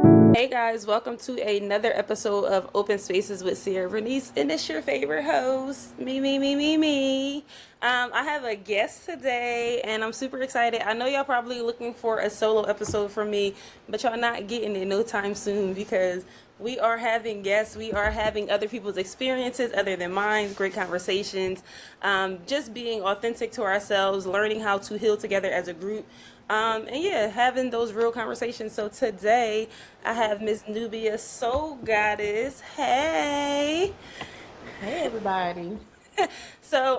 Hey guys, welcome to another episode of Open Spaces with Siera Vernice, and it's your favorite host, me. I have a guest today, and I'm super excited. I know y'all probably looking for a solo episode from me, but y'all not getting it no time soon because we are having guests, we are having other people's experiences other than mine, great conversations, just being authentic to ourselves, learning how to heal together as a group. And yeah, having those real conversations. So today I have Miss Nubia, Soul Goddess. Hey. Hey everybody. So,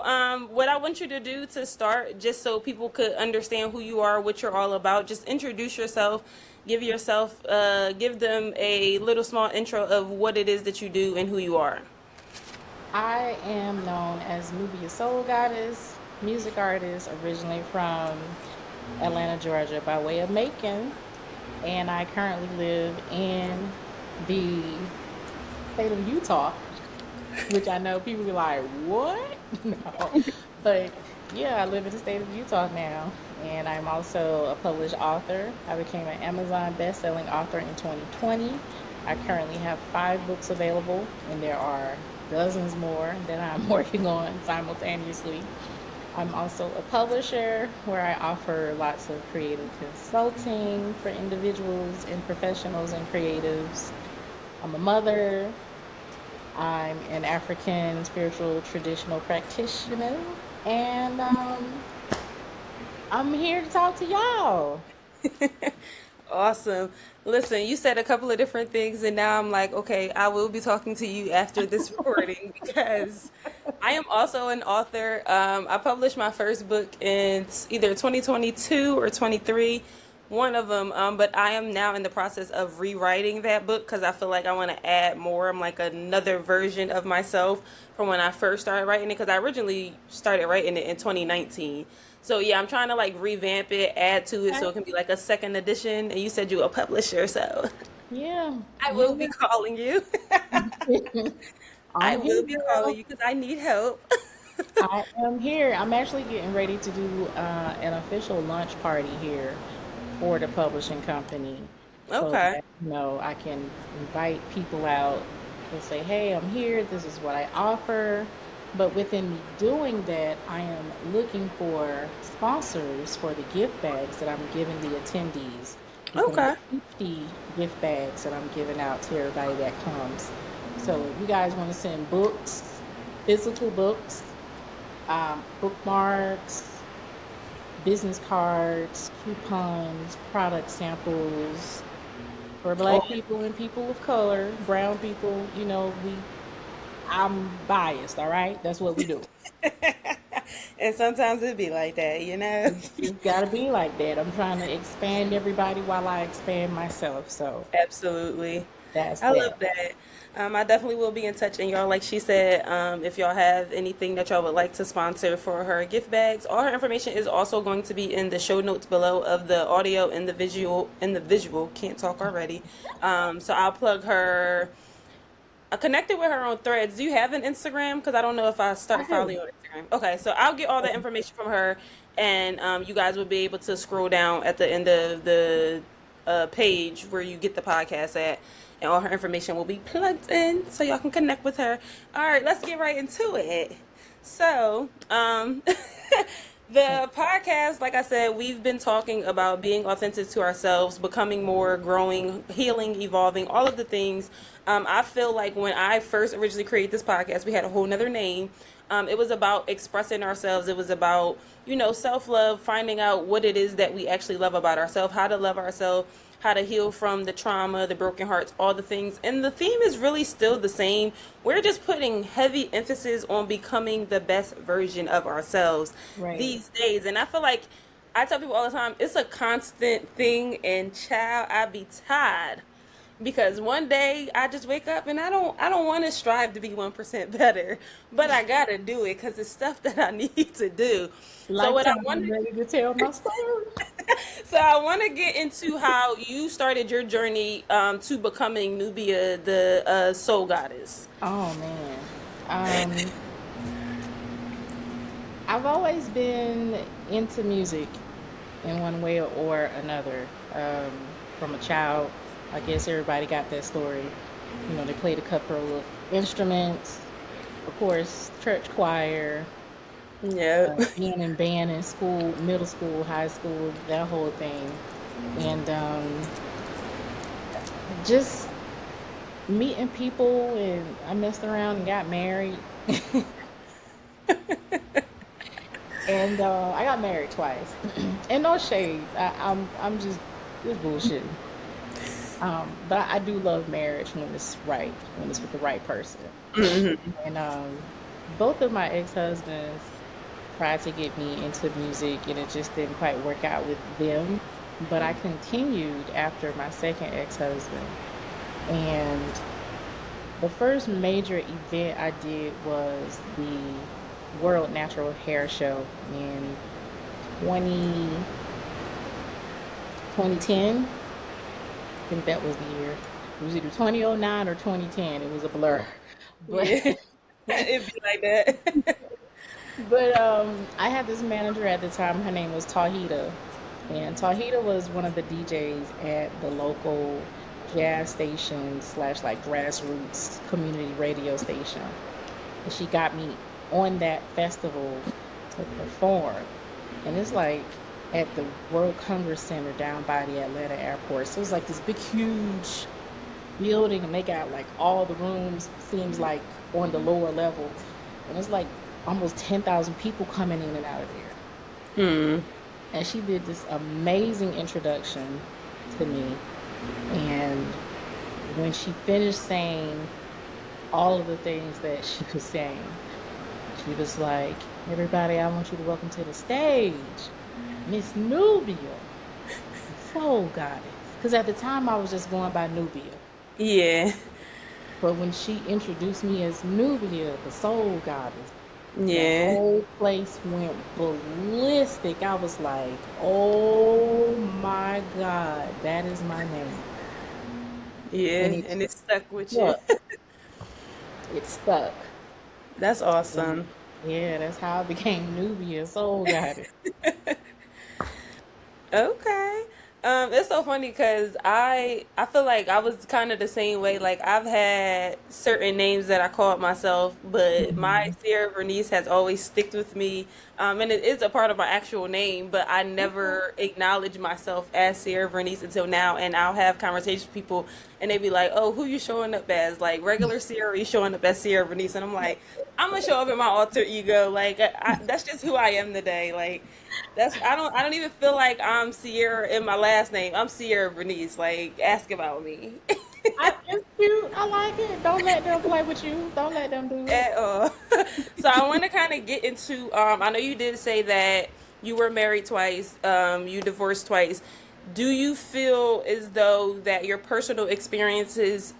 what I want you to do to start, just so people could understand who you are, what you're all about, just introduce yourself, give them a little small intro of what it is that you do and who you are. I am known as Nubia Soul Goddess, music artist originally from Atlanta, Georgia by way of Macon, and I currently live in the state of Utah, which I know people be like, "What?" No. But yeah, I live in the state of Utah now, and I'm also a published author. I became an Amazon best-selling author in 2020. I currently have 5 books available, and there are dozens more that I'm working on simultaneously. I'm also a publisher where I offer lots of creative consulting for individuals and professionals and creatives. I'm a mother. I'm an African spiritual traditional practitioner, and I'm here to talk to y'all. Awesome. Listen, you said a couple of different things, and now I'm like, okay, I will be talking to you after this recording because I am also an author. I published my first book in either 2022 or 23, one of them. But I am now in the process of rewriting that book because I feel like I want to add more. I'm like another version of myself from when I first started writing it because I originally started writing it in 2019. So yeah, I'm trying to like revamp it, add to it so Okay. it can be like a second edition. And you said you're a publisher, so Yeah, I will be yeah. calling you. I I'm here, will be calling girl. you because I need help. I am here. I'm actually getting ready to do an official launch party here for the publishing company so Okay. that, I can invite people out and say, hey, I'm here. This is what I offer. But within me doing that, I am looking for sponsors for the gift bags that I'm giving the attendees. It's going to Okay. be 50 gift bags that I'm giving out to everybody that comes. So if you guys want to send books, physical books, bookmarks, business cards, coupons, product samples for Oh, black people and people of color, brown people, I'm biased, all right? That's what we do. and sometimes it be like that, you know? It's got to be like that. I'm trying to expand everybody while I expand myself. So Absolutely. that's I love that. that. I definitely will be in touch. And y'all, like she said, if y'all have anything that y'all would like to sponsor for her gift bags, all her information is also going to be in the show notes below of the audio and the visual. Can't talk already. So I'll plug her. I connected with her on Threads. Do you have an Instagram? Because I don't know if I I start following do. you on Instagram. Okay, so I'll get all the information from her, and you guys will be able to scroll down at the end of the page where you get the podcast at, and all her information will be plugged in, so y'all can connect with her. All right, let's get right into it. So, the podcast, like I said, we've been talking about being authentic to ourselves, becoming more, growing, healing, evolving, all of the things. I feel like when I first originally created this podcast, we had a whole nother name. It was about expressing ourselves. It was about, self love, finding out what it is that we actually love about ourselves, how to love ourselves, how to heal from the trauma, the broken hearts, all the things. And the theme is really still the same. We're just putting heavy emphasis on becoming the best version of ourselves Right. these days. And I feel like I tell people all the time, it's a constant thing. And child, I be tired because one day I just wake up and I don't want to strive to be 1% better, but I gotta do it because it's stuff that I need to do. So what I Lifetime, I'm wanted ready to tell my story. so I want to get into how you started your journey to becoming Nubia, the soul goddess. Oh, man. Um, I've always been into music in one way or another from a child. I guess everybody got that story. You know, they played a couple of instruments, of course, church choir, Yep. being in band in school, middle school, high school, that whole thing. And just meeting people, and I messed around and got married. And I got married twice. And no shade. I'm just bullshitting. But I do love marriage when it's right, when it's with the right person. And both of my ex-husbands tried to get me into music, and it just didn't quite work out with them. But I continued after my second ex-husband. And the first major event I did was the World Natural Hair Show in 20 2010. I think that was the year. It was either 2009 or 2010. It was a blur. But Yeah. It'd be like that. but I had this manager at the time. Her name was Tahita. And Tahita was one of the DJs at the local jazz station slash like grassroots community radio station. And she got me on that festival to perform. And it's like at the World Congress Center down by the Atlanta airport. So it's like this big, huge building, and they got like all the rooms, seems like on the lower level. And it's like almost 10,000 people coming in and out of there. Hmm. And she did this amazing introduction to me. And when she finished saying all of the things that she was saying, she was like, "Everybody, I want you to welcome to the stage Miss Nubia, the Soul Goddess." Because at the time I was just going by Nubia. Yeah. But when she introduced me as Nubia, the Soul Goddess, the Yeah. whole place went ballistic. I was like, oh my God, that is my name. Yeah. And it And it stuck with you. stuck. It stuck. That's And awesome. yeah, that's how I became Nubia Soul Goddess. Okay. It's so funny because I feel like I was kind of the same way. Like I've had certain names that I called myself, but my Mhm. Siera Vernice has always sticked with me. And it is a part of my actual name, but I Okay. never acknowledge myself as Siera Vernice until now. And I'll have conversations with people, and they be like, "Oh, who you showing up as? Like regular Siera, or you showing up as Siera Vernice?" And I'm like, "I'm gonna show up in my alter ego. Like that's just who I am today. Like." That's I don't even feel like I'm Sierra in my last name. I'm Sierra Vernice. Like ask about me. It's cute. I like it. Don't let them play with you. Don't let them do it. At all. So I want to kind of get into I know you did say that you were married twice, you divorced twice. Do you feel as though that your personal experiences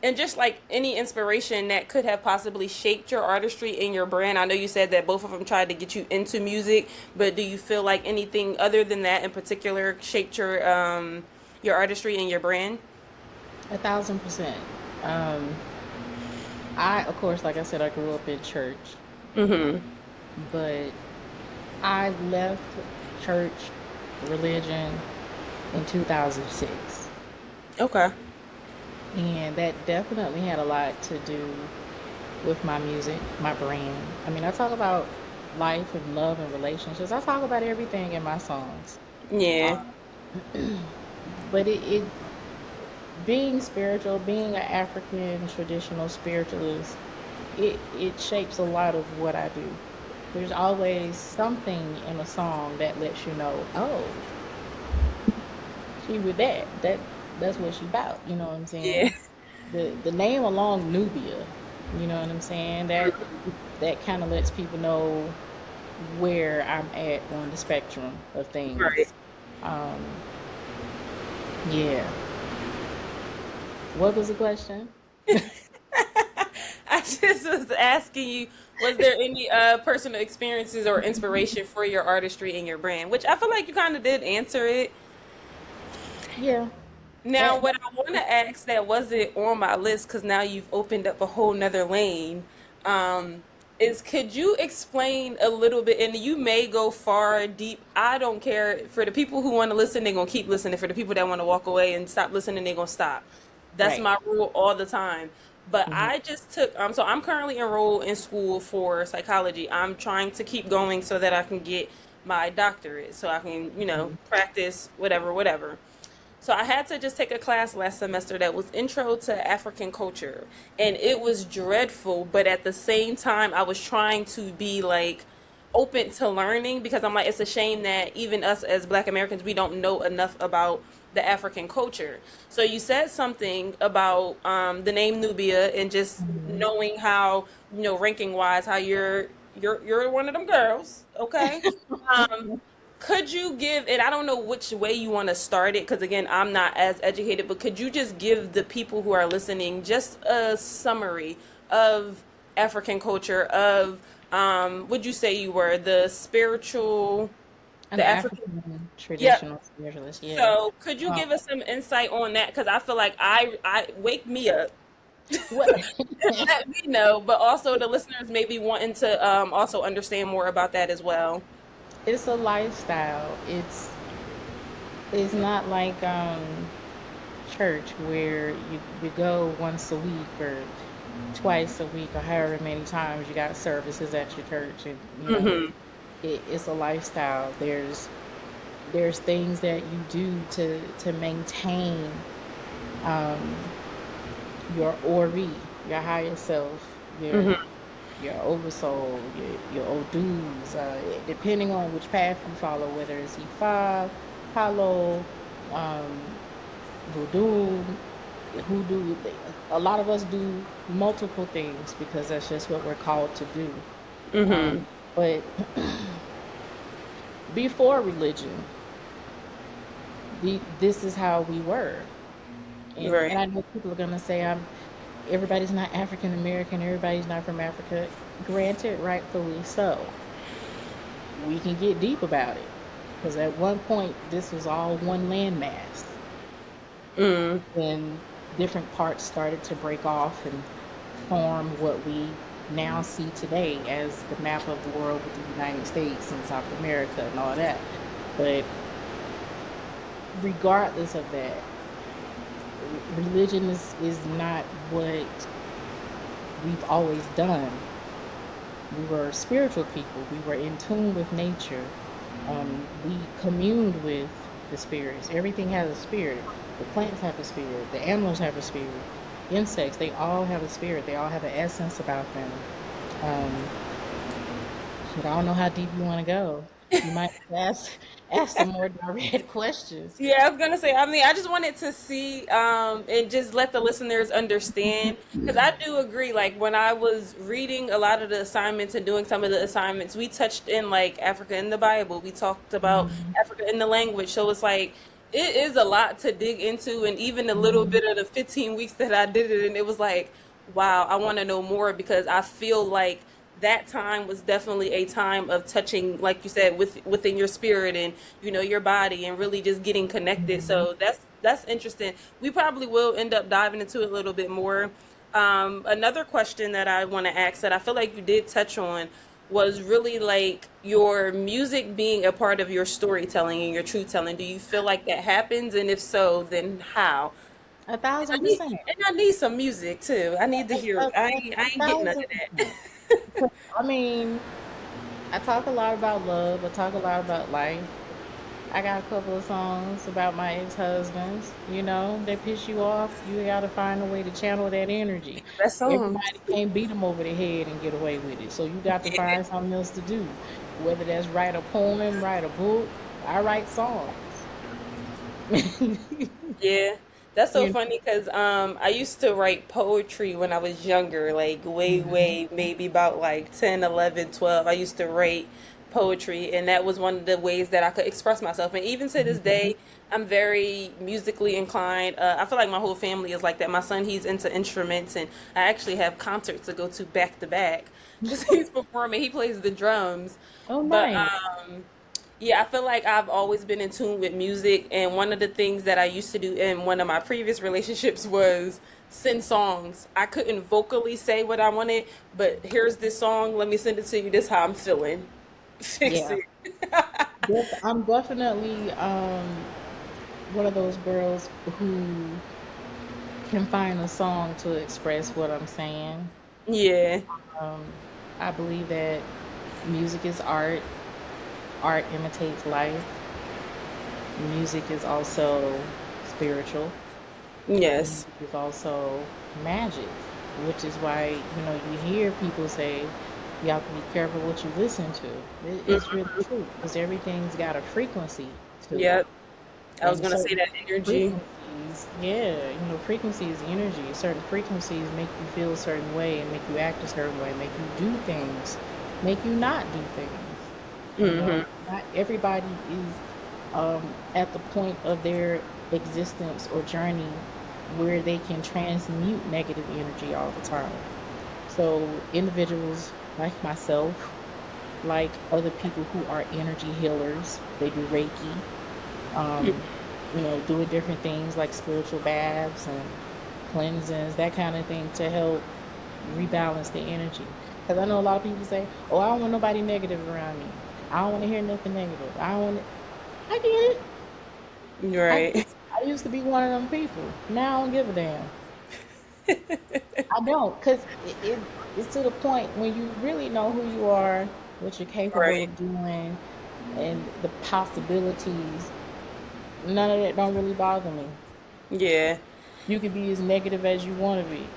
and just like any inspiration that could have possibly shaped your artistry and your brand? I know you said that both of them tried to get you into music, but do you feel like anything other than that in particular shaped your artistry and your brand? 1,000%. Um, of course, like I said, I grew up in church, Mm-hmm. but I left church religion in 2006. Okay. And that definitely had a lot to do with my music, my brand. I mean, I talk about life and love and relationships. I talk about everything in my songs. Yeah. Um, but it being spiritual, being an African traditional spiritualist, it shapes a lot of what I do. There's always something in a song that lets you know, oh, she with that. That's what she about. You know what I'm Yeah. saying? The name along Nubia, you know what I'm saying? That kind of lets people know where I'm at on the spectrum of Right. things. Um, yeah. What was the question? I just was asking you, was there any personal experiences or inspiration for your artistry and your brand? Which I feel like you kind of did answer it. Yeah. Now, That what I want to ask that wasn't on my list because now you've opened up a whole nother lane, um, is could you explain a little bit, and you may go far deep. I don't care. For the people who want to listen, they're gonna keep listening. For the people that want to walk away and stop listening, they're gonna stop. That's Right. my rule all the time. But Hmm. I just took so I'm currently enrolled in school for psychology. I'm trying to keep going so that I can get my doctorate, so I can, practice whatever, whatever. So I had to just take a class last semester that was Intro to African Culture. And it was dreadful, but at the same time I was trying to be like open to learning because I'm like it's a shame that even us as Black Americans we don't know enough about the African culture. So you said something about the name Nubia and just Hmm. knowing how, ranking wise how you're one of them girls, okay? Um could you give, and I don't know which way you want to start it, because again, I'm not as educated, but could you just give the people who are listening just a summary of African culture, of, would you say you were the spiritual, An the African? African Yep. traditional spiritualist, yeah. So could you Um, give us some insight on that? Because I feel like I wake me up what? and let me know, but also the listeners may be wanting to also understand more about that as well. It's a lifestyle. It's not like church where you go once a week or twice a week or however many times you got services at your church, and Hmm. it's a lifestyle. There's things that you do to maintain um your ori, your higher self, Hmm. your oversoul, your odus, depending on which path you follow, whether it's E5, Palo, um, voodoo, hoodoo. A lot of us do multiple things because that's just what we're called to do. Hmm. But before religion, this is how we were. And Right. I know people are gonna say everybody's not African American, everybody's not from Africa. Granted, rightfully so. We can get deep about it because at one point this was all one landmass. Mm. Then different parts started to break off and form what we now see today as the map of the world with the United States and South America and all that. But regardless of that, religion is not what we've always done. We were spiritual people. We were in tune with nature. We communed with the spirits. Everything has a spirit. The plants have a spirit. The animals have a spirit. Insects, they all have a spirit. They all have an essence about them. Um, but I don't know how deep you want to go. You might ask some more direct questions. Yeah, I was gonna say. I mean, I just wanted to see and just let the listeners understand because I do agree. Like when I was reading a lot of the assignments and doing some of the assignments, we touched in like Africa in the Bible. We talked about Mhm, Africa in the language. So it's like it is a lot to dig into, and even a little mhm, bit of the 15 weeks that I did it, and it was like, wow, I want to know more because I feel like that time was definitely a time of touching, like you said, within your spirit and your body and really just getting connected. mhm. So that's interesting. We probably will end up diving into it a little bit more. Another question that I want to ask that I feel like you did touch on was really like your music being a part of your storytelling and your truth telling. Do you feel like that happens? And if so, then how? A And I thousand need, percent. and I need some music too. I need to hear A, it. I a, ain't, a I ain't getting none thousand of that. percent. I mean, I talk a lot about love. I talk a lot about life. I got a couple of songs about my ex-husbands. They piss you off. You got to find a way to channel that energy. Best song. Everybody can't beat them over the head and get away with it. So you got to find something else to do. Whether that's write a poem, write a book. I write songs. Yeah, that's so you funny because I used to write poetry when I was younger, like way, know? way, maybe about like 10, 11, 12. I used to write poetry, and that was one of the ways that I could express myself. And even to this Mhm. day, I'm very musically inclined. I feel like my whole family is like that. My son, he's into instruments, and I actually have concerts to go to back because he's performing. He plays the drums, Oh, but nice. Yeah, I feel like I've always been in tune with music, and one of the things that I used to do in one of my previous relationships was send songs. I couldn't vocally say what I wanted, but here's this song, let me send it to you. This how I'm feeling. Fix Yeah. it. I'm definitely one of those girls who can find a song to express what I'm saying. Yeah. Um, I believe that music is art. Art imitates life. Music is also spiritual. Yes. Music is also magic, which is why, you hear people say you have to be careful what you listen to. It's really true because everything's got a frequency to it. Yep. I was And gonna say certain that energy. frequencies, yeah, frequency is energy. Certain frequencies make you feel a certain way and make you act a certain way, make you do things, make you not do things. Hmm. Not everybody is at the point of their existence or journey where they can transmute negative energy all the time. So individuals like myself, like other people who are energy healers, they do Reiki, um, doing different things like spiritual baths and cleansings, that kind of thing to help rebalance the energy. Because I know a lot of people say, "Oh, I don't want nobody negative around me. I don't want to hear nothing negative. I don't want." I get it. I get Right. it. I used to be one of them people. Now I don't give a damn. I don't, because it's to the point when you really know who you are, what you're capable Right. of doing, and the possibilities. None of that don't really bother me. Yeah. You can be as negative as you want to be,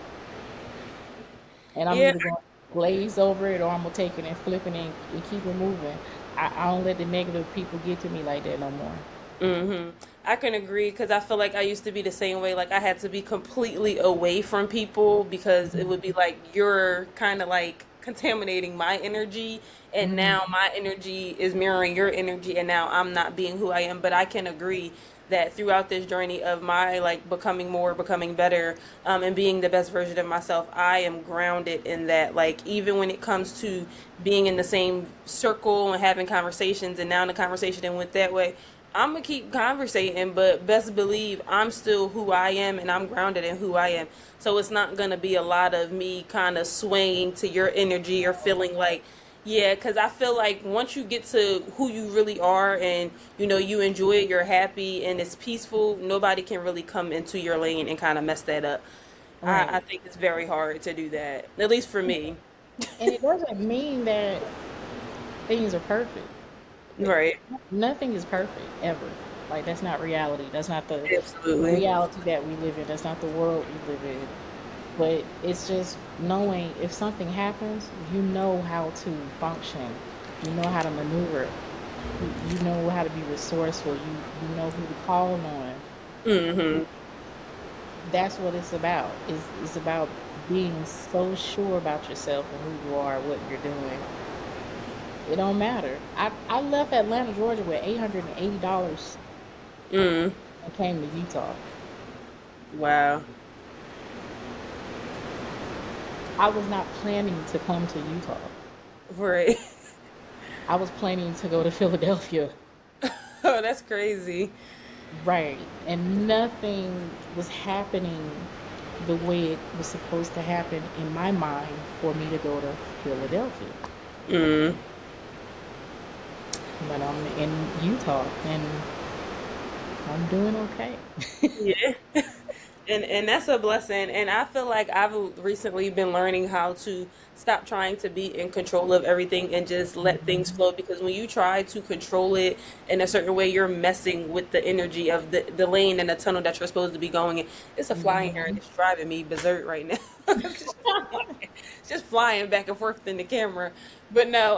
and I'm Yeah. either going to glaze over it or I'm gonna take it and flip it and keep it moving. I don't let the negative people get to me like that no more. Hmm. I can agree because I feel like I used to be the same way. Like I had to be completely away from people because it would be like you're kind of like contaminating my energy, and Mm-hmm. now my energy is mirroring your energy, and now I'm not being who I am. But I can agree that throughout this journey of my like becoming more, becoming better, and being the best version of myself, I am grounded in that. Like even when it comes to being in the same circle and having conversations, and now the conversation went that way. I'm gonna keep conversating, but best believe I'm still who I am and I'm grounded in who I am. So it's not gonna be a lot of me kind of swaying to your energy or feeling like, yeah, because I feel like once you get to who you really are and you enjoy it, you're happy and it's peaceful, nobody can really come into your lane and kind of mess that up. I Right. think it's very hard to do that, at least for me. And it doesn't mean that things are perfect. Right. Nothing is perfect ever. Like that's not reality. That's not the Absolutely. reality that we live in. That's not the world we live in. But it's just knowing if something happens, you know how to function. You know how to maneuver. You know how to be resourceful. You know who to call on. Hmm. That's what it's about. It's about being so sure about yourself and who you are, what you're doing. It don't matter. I left Atlanta, Georgia with $880 Mm. and came to Utah. Wow. I was not planning to come to Utah. Right. I was planning to go to Philadelphia. Oh, that's crazy. Right. And nothing was happening the way it was supposed to happen in my mind for me to go to Philadelphia. Mm. But I'm in Utah and I'm doing okay. Yeah. And that's a blessing. And I feel like I've recently been learning how to stop trying to be in control of everything and just let things Mhm. flow. Because when you try to control it in a certain way, you're messing with the energy of the lane and the tunnel that you're supposed to be going in. It's a flying here and Mhm. it's driving me berserk right now. Just flying back and forth in the camera. But no,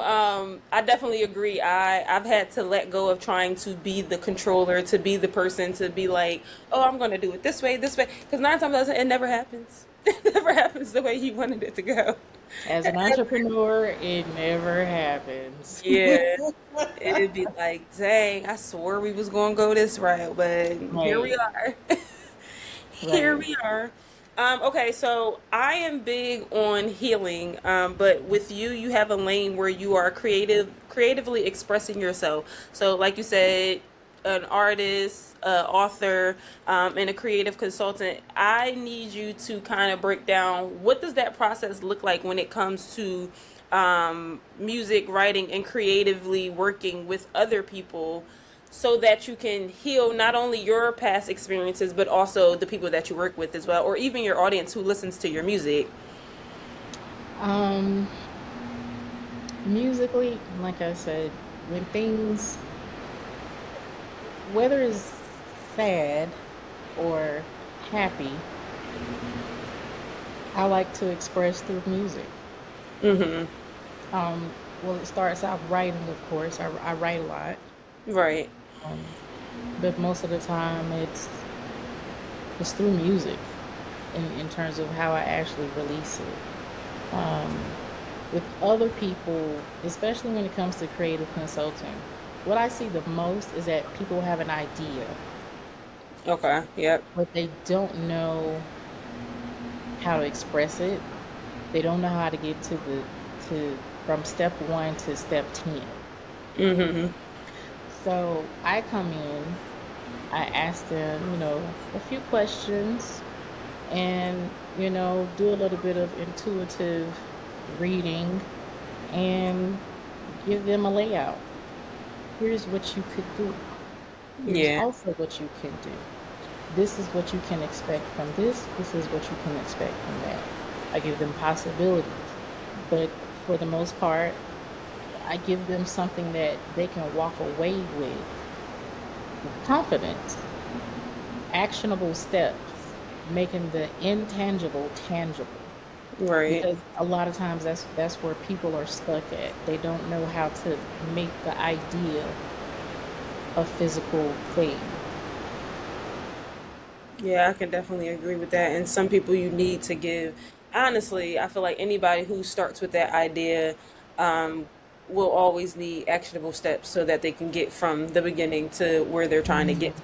I definitely agree. I've had to let go of trying to be the controller, to be the person, to be like, oh, I'm going to do it this way, because nine times out of 10, it never happens. It never happens the way you wanted it to go. As an entrepreneur, it never happens. Yeah, it'd be like, dang, I swore we was going to go this route, but here we Right, are. Here right. we are. Okay, so I am big on healing, but with you, you have a lane where you are creatively expressing yourself. So, like you said, an artist, author, and a creative consultant. I need you to kind of break down what does that process look like when it comes to music writing and creatively working with other people so that you can heal not only your past experiences but also the people that you work with as well, or even your audience who listens to your music. Um, Musically, like I said, when things, whether it's sad or happy, I like to express through music. Mm-hmm. Well, it starts out writing, of course. I write a lot, Right. um, but most of the time it's through music in terms of how I actually release it. Um, with other people, especially when it comes to creative consulting, what I see the most is that people have an idea, Okay. Yep. but they don't know how to express it. They don't know how to get to from step one to step 10. Mm-hmm. So I come in, I ask them, a few questions and, do a little bit of intuitive reading and give them a layout. Here's what you could do. Here's Yeah. also what you can do. This is what you can expect from this. This is what you can expect from that. I give them possibilities. But for the most part, I give them something that they can walk away with confidence, actionable steps, making the intangible tangible. Right. Because a lot of times that's where people are stuck at. They don't know how to make the idea a physical thing. Yeah, I can definitely agree with that. And some people you need to give. Honestly, I feel like anybody who starts with that idea um, will always need actionable steps so that they can get from the beginning to where they're trying to get to.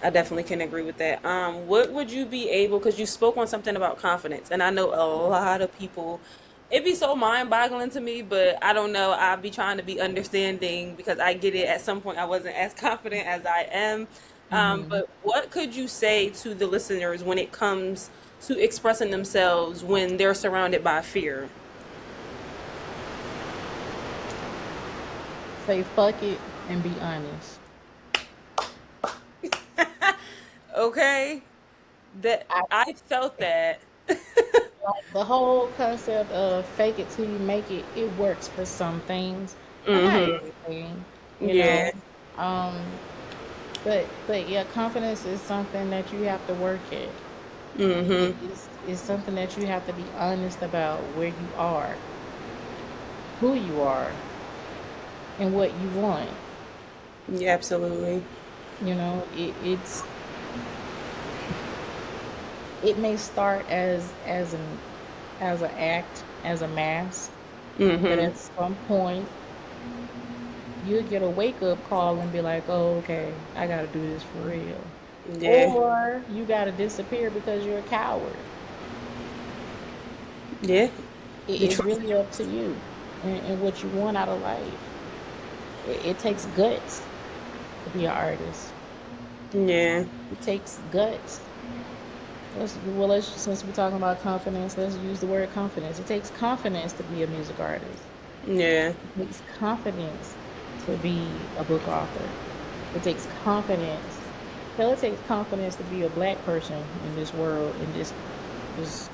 I definitely can agree with that. What would you be able, because you spoke on something about confidence, and I know a lot of people, it'd be so mind-boggling to me, but I don't know. I'd be trying to be understanding because I get it. At some point, I wasn't as confident as I am. Hmm. But what could you say to the listeners when it comes to expressing themselves when they're surrounded by fear? Say fuck it and be honest. Okay, that I I felt that. like the whole concept of fake it till you make it. It works for some things, but not Mm-hmm. everything, you Yeah. know. Um, but yeah, confidence is something that you have to work at. It Mm-hmm. is something that you have to be honest about where you are, who you are, and what you want. Yeah, absolutely. It may start as an act, as a mask, but Mm-hmm. at some point you'll get a wake up call and be like, "Oh, okay, I got to do this for real," Yeah. or you got to disappear because you're a coward. Yeah. The It's choice. really up to you and what you want out of life. It takes guts to be an artist. Yeah. It takes guts. Let's since we're talking about confidence, let's use the word confidence. It takes confidence to be a music artist. Yeah. It takes confidence to be a book author. It takes confidence. Hell, it takes confidence to be a black person in this world, in this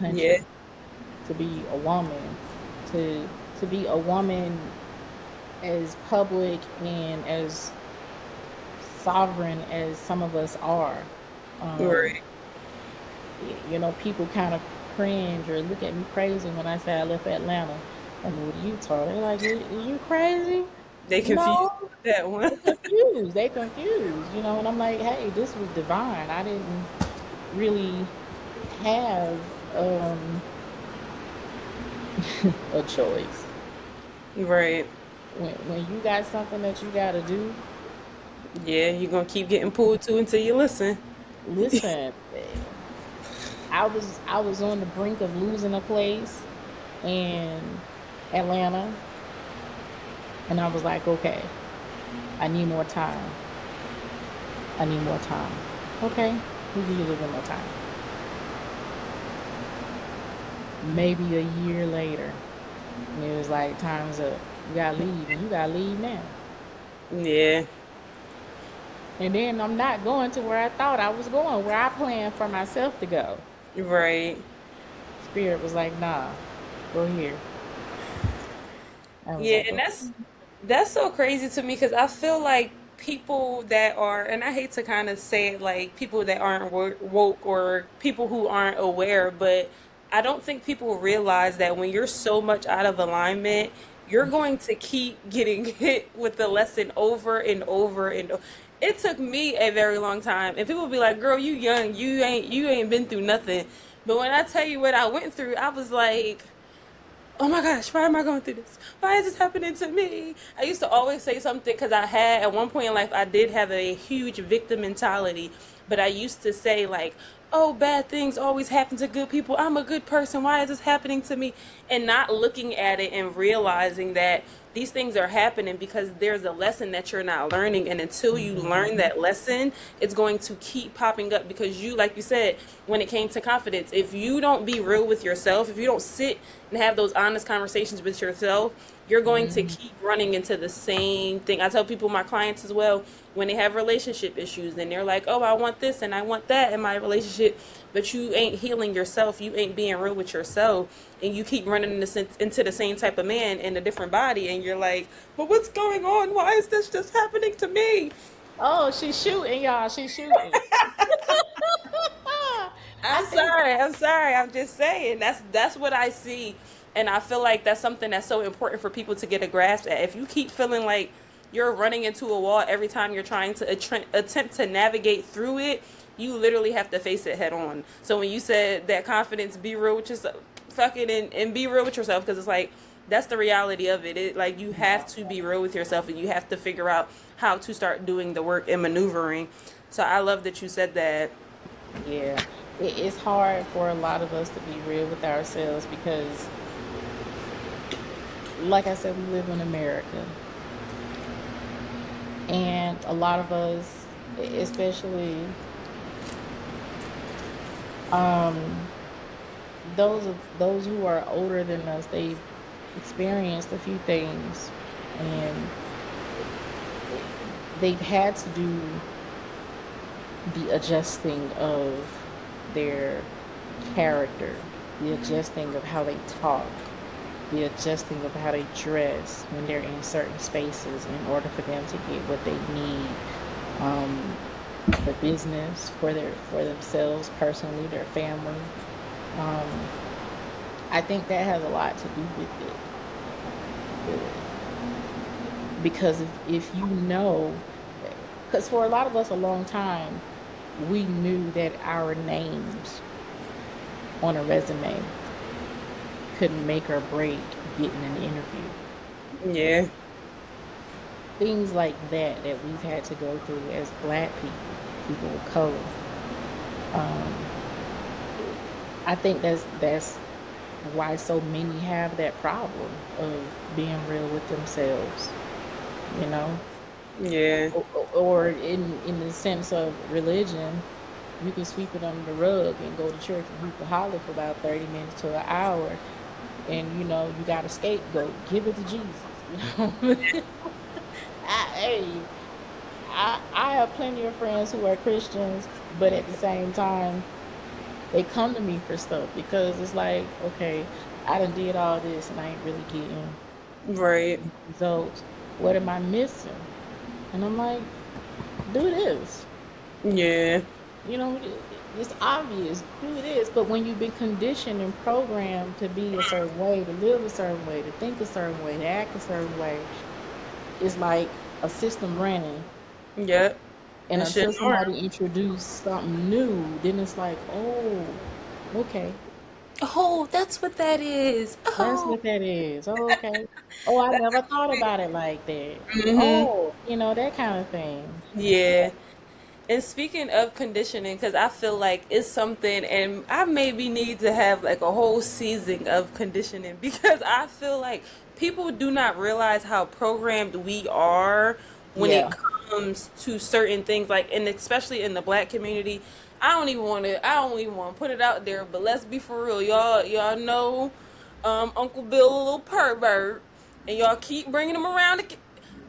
Yeah. country, to be a woman, to be a woman as public and as sovereign as some of us are. Um, Right. People kind of cringe or look at me crazy when I say I left Atlanta and moved to Utah. They're like, "Is you crazy?" They confused No, with that one. they confused. They confused, and I'm like, hey, this was divine. I didn't really have a choice. Right. When you got something that you got to do, Yeah, you're gonna keep getting pulled to until you listen. listen. I was on the brink of losing a place in Atlanta, and I was like, okay, I need more time. I need more time. Okay, we give you a little bit more time. Maybe a year later, and it was like, time's up. You gotta leave, and you gotta leave now. Yeah. And then I'm not going to where I thought I was going, where I planned for myself to go. Right. Spirit was like, nah, go here. I was Yeah, like, and okay. that's so crazy to me because I feel like people that are, and I hate to kind of say it like people that aren't woke or people who aren't aware, but I don't think people realize that when you're so much out of alignment, you're going to keep getting hit with the lesson over and over and it took me a very long time. And people be like, "Girl, you young, you ain't been through nothing." But when I tell you what I went through, I was like, oh my gosh, why am I going through this? Why is this happening to me? I used to always say something because I had, at one point in life, I did have a huge victim mentality. But I used to say, like, oh, bad things always happen to good people. I'm a good person. Why is this happening to me? And not looking at it and realizing that these things are happening because there's a lesson that you're not learning. And until you learn Mhm. that lesson, it's going to keep popping up because you, like you said, when it came to confidence, if you don't be real with yourself, if you don't sit and have those honest conversations with yourself, you're going to Mhm. keep running into the same thing. I tell people, my clients as well, when they have relationship issues and they're like, oh, I want this and I want that in my relationship, but you ain't healing yourself, you ain't being real with yourself, and you keep running into the same type of man in a different body, and you're like, well, what's going on? Why is this just happening to me? Oh, she's shooting, y'all. She's shooting. I I'm think sorry. I'm sorry. I'm just saying that's what I see, and I feel like that's something that's so important for people to get a grasp at. If you keep feeling like you're running into a wall every time you're trying to attempt to navigate through it, you literally have to face it head on. So when you said that confidence, be real with yourself, fucking and be real with yourself because it's like that's the reality of it. It like you have to be real with yourself and you have to figure out how to start doing the work and maneuvering. So I love that you said that. yeah, it's hard for a lot of us to be real with ourselves because, like I said, we live in America, and a lot of us, especially um, those who are older than us, they've experienced a few things, and they've had to do the adjusting of their character, the adjusting of how they talk, the adjusting of how they dress when they're in certain spaces in order for them to get what they need, um, for business, for themselves personally, their family. Um, I think that has a lot to do with it. Because if you know, because for a lot of us, a long time, we knew that our names on a resume couldn't make or break getting an interview. Yeah. Things like that we've had to go through as Black people, people of color. Um, I think that's why so many have that problem of being real with themselves, you know? Yeah. Or in the sense of religion, you can sweep it under the rug and go to church and hoop and holler for about 30 minutes to an hour, and you got a scapegoat. Give it to Jesus. Hey, I have plenty of friends who are Christians, but at the same time, they come to me for stuff because it's like, okay, I done did all this and I ain't really getting Right. results. What am I missing? And I'm like, do this. Yeah. It's obvious. Do this. But when you've been conditioned and programmed to be a certain way, to live a certain way, to think a certain way, to act a certain way, it's like a system running. Yep. And It until shouldn't work. somebody introduces something new, then it's like, oh, okay. Oh, that's what that is. That's Oh. what that is. Oh, okay. Oh, I That's never thought exactly. about it like that. Mm-hmm. Oh, that kind of thing. Yeah. And speaking of conditioning, because I feel like it's something, and I maybe need to have like a whole season of conditioning because I feel like people do not realize how programmed we are when it Yeah. comes to certain things, like, and especially in the black community. I don't even want to put it out there, but let's be for real. Y'all know, Uncle Bill, a little pervert, and y'all keep bringing him around.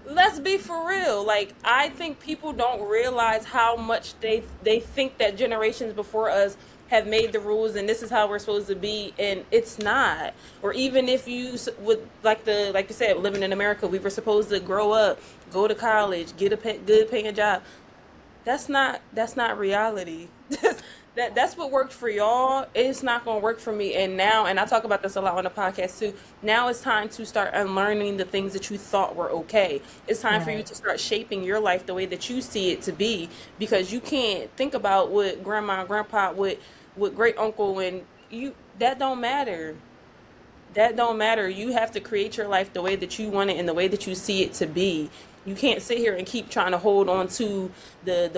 Let's be for real. Like, I think people don't realize how much they think that generations before us have made the rules and this is how we're supposed to be, and it's not. Or even if you would, like you said, living in America, we were supposed to grow up, go to college, get a good paying job. That's not reality. That's what worked for y'all. It's not gonna work for me. And now, and I talk about this a lot on the podcast too. Now it's time to start unlearning the things that you thought were okay. It's time for you Right. to start shaping your life the way that you see it to be, because you can't think about what grandma and grandpa, what great uncle, and you, that don't matter. That don't matter. You have to create your life the way that you want it and the way that you see it to be. You can't sit here and keep trying to hold on to the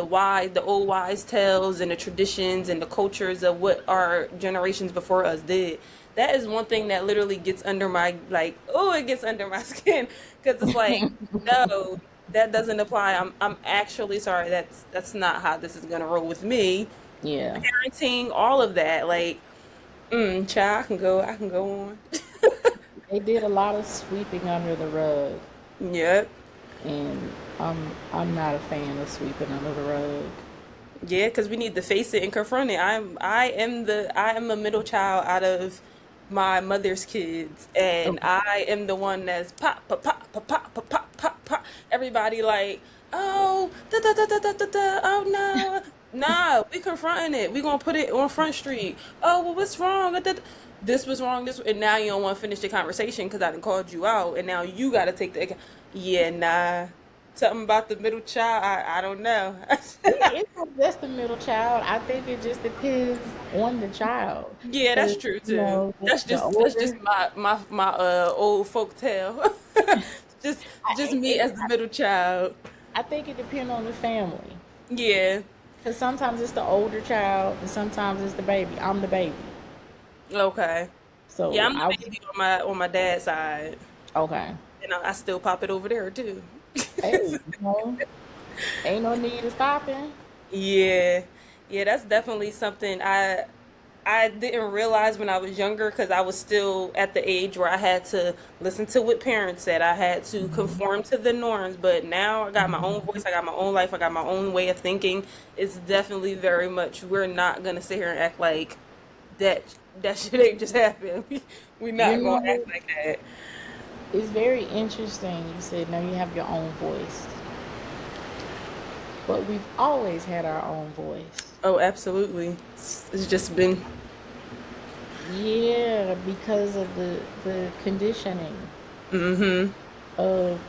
old wise tales and the traditions and the cultures of what our generations before us did. That is one thing that literally gets under my, like, oh, it gets under my skin, because it's like, no, that doesn't apply. I'm actually sorry. That's not how this is gonna roll with me. Yeah. Parenting, all of that, like, child, I can go on. They did a lot of sweeping under the rug, Yep. and I'm not a fan of sweeping under the rug. Yeah, because we need to face it and confront it. I am the middle child out of my mother's kids, and Okay. I am the one that's pop pop pop pop pop pop pop pop pop. Everybody like, oh, da da da da da da da. Oh no, nah. We confronting it. We gonna put it on Front Street. Oh well, what's wrong? This was wrong. And now you don't want to finish the conversation because I done called you out, and now you got to take the. Yeah, nah. Something about the middle child. I don't know. It's not just the middle child. I think it just depends on the child. Yeah, that's Because, true you too. know, That's the just older, my old folk tale. just just me as the middle child. I think it depends on the family. Yeah. Because sometimes it's the older child, and sometimes it's the baby. I'm the baby. Okay. Yeah, So I'm the I was, baby on my dad's side, okay. and I still pop it over there too. Hey, ain't no need of stopping. Yeah. Yeah, that's definitely something I didn't realize when I was younger, because I was still at the age where I had to listen to what parents said. I had to Mhm. conform to the norms, but now I got my own voice, I got my own life, I got my own way of thinking. It's definitely very much, we're not gonna sit here and act like that that shit ain't just happened. We're You not gonna act know, like that. it's very interesting. You said now you have your own voice, but we've always had our own voice. Oh, absolutely. It's just been. Yeah, because of the conditioning Mm-hmm. of,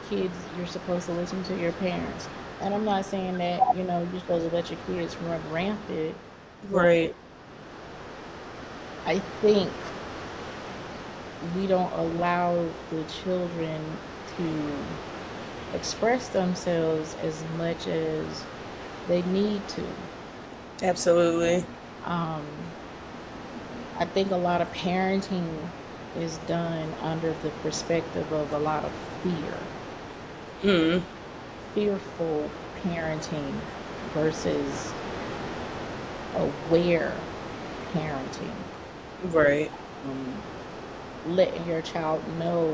kids, you're supposed to listen to your parents. And I'm not saying that, you're supposed to let your kids run rampant, but Right. I think we don't allow the children to express themselves as much as they need to. Absolutely. Um, I think a lot of parenting is done under the perspective of a lot of fear, Mm. fearful parenting versus aware parenting. Right. Um, Letting your child know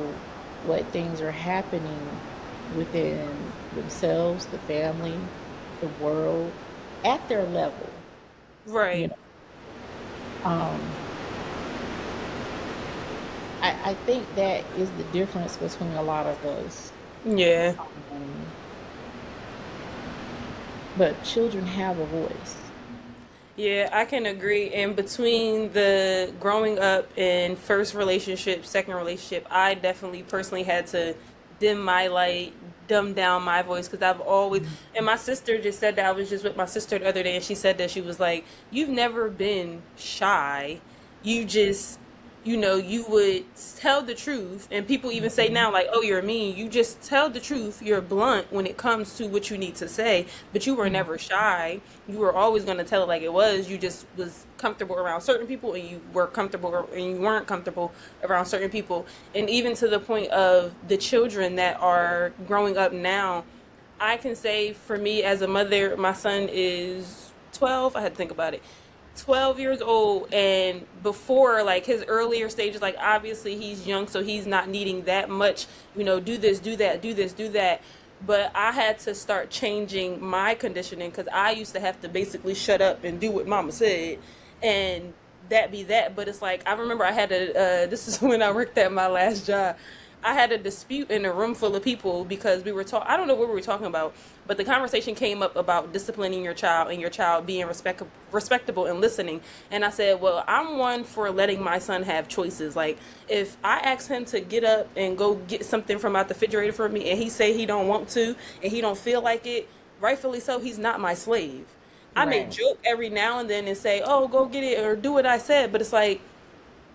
what things are happening within themselves, the family, the world, at their level. You Right. know, um, I think that is the difference between a lot of us. Yeah. Um, but children have a voice. Yeah, I can agree. And between the growing up in first relationship, second relationship, I definitely personally had to dim my light, dumb down my voice, because I've always, and my sister just said that. I was just with my sister the other day, and she said that she was like, "You've never been shy. You just you would tell the truth. And people even say Mhm. now, like, oh, you're mean. You just tell the truth. You're blunt when it comes to what you need to say, but you were Mhm. never shy. You were always going to tell it like it was. You just was comfortable around certain people, and you were comfortable, and you weren't comfortable around certain people. And even to the point of the children that are growing up now, I can say for me as a mother, my son is 12. I had to think about it. 12 years old, and before, like, his earlier stages, like, obviously he's young, so he's not needing that much, do this, do that, do this, do that. But I had to start changing my conditioning because I used to have to basically shut up and do what mama said, and that be that. But it's like, I remember I had this is when I worked at my last job. I had a dispute in a room full of people because we were talking. I don't know what we were talking about, but the conversation came up about disciplining your child and your child being respectable and listening. And I said, well, I'm one for letting my son have choices. Like, if I ask him to get up and go get something from out the refrigerator for me, and he say he don't want to, and he don't feel like it, rightfully so, he's not my slave. I may Right. joke every now and then and say, oh, go get it or do what I said, but it's like,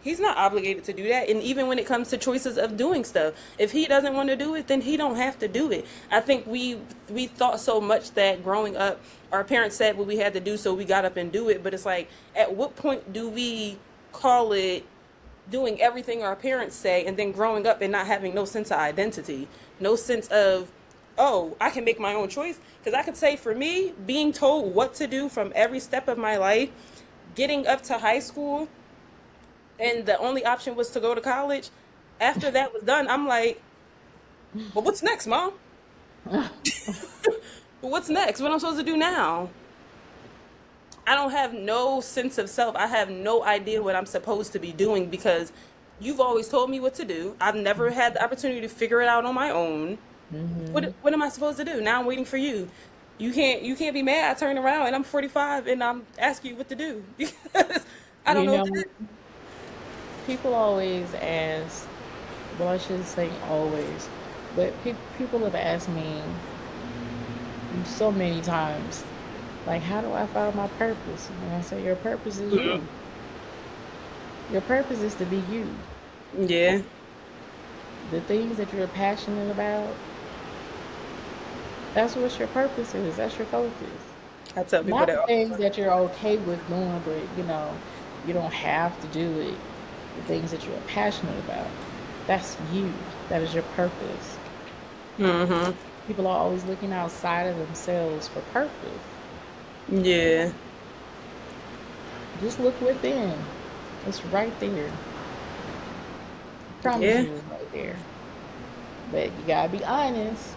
he's not obligated to do that. And even when it comes to choices of doing stuff, if he doesn't want to do it, then he don't have to do it. I think we thought so much that growing up, our parents said what we had to do, so we got up and do it. But it's like, at what point do we call it doing everything our parents say, and then growing up and not having no sense of identity, no sense of, oh, I can make my own choice? Because I could say, for me, being told what to do from every step of my life, getting up to high school, and the only option was to go to college. After that was done, I'm like, well, what's next, mom? What's next? What am I supposed to do now? I don't have no sense of self. I have no idea what I'm supposed to be doing because you've always told me what to do. I've never had the opportunity to figure it out on my own. Hmm. What am I supposed to do? Now I'm waiting for you. You can't be mad. I turn around and I'm 45 and I'm asking you what to do because I don't You know what to do. know, people always ask, well, I should say always, but people have asked me so many times, like, how do I find my purpose? And I say, your purpose is you. Your purpose is to be you. Yeah, The things that you're passionate about, that's what your purpose is. That's your focus. I tell people Not that the all things the time. that you're okay with doing, but you don't have to do it. The things that you're passionate about, that's you. That is your purpose. Mm-hmm. People are always looking outside of themselves for purpose. Yeah. Just look within. It's right there. I promise Yeah. you it's right there. But you gotta be honest.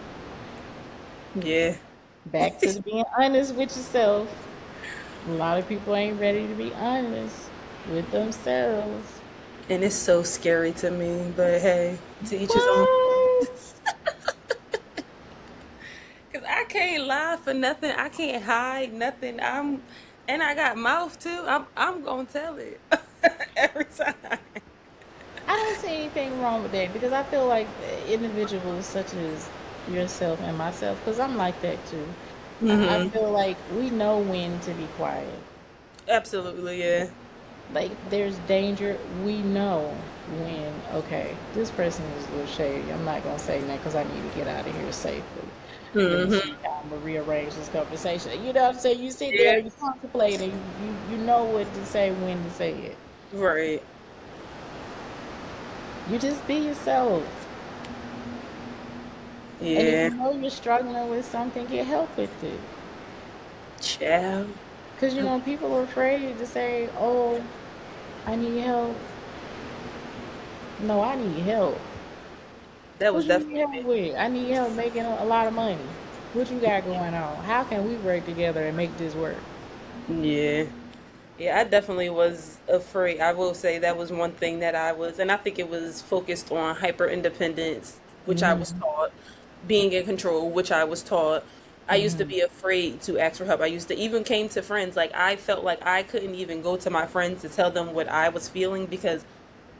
Yeah. Back to the being honest with yourself. A lot of people ain't ready to be honest with themselves. And it's so scary to me, but hey, to each his own. What? Cause I can't lie for nothing. I can't hide nothing. And I got mouth too. I'm gonna tell it every time. I don't see anything wrong with that because I feel like individuals such as yourself and myself, because I'm like that too. I Hmm. feel like we know when to be quiet. Absolutely, yeah. Like there's danger. We know when, okay, this person is a little shady. I'm not going to say that because I need to get out of here safely. Let me see Hmm. how I'm going to rearrange this conversation. You know what I'm saying? You sit there Yeah. and you contemplate and you know what to say, when to say it. Right. You just be yourself. And if Yeah. you know you're struggling with something, get help with it. Child. Because, people are afraid to say, oh, I need help. No, I need help. That What was you need definitely help me. with? I need help making a lot of money. What you got going on? How can we work together and make this work? Yeah. Yeah, I definitely was afraid. I will say that was one thing that I was, and I think it was focused on hyper independence, which I was Hmm. taught, being in control, which I was taught. I used to Hmm. be afraid to ask for help. I used to even came to friends. Like, I felt like I couldn't even go to my friends to tell them what I was feeling because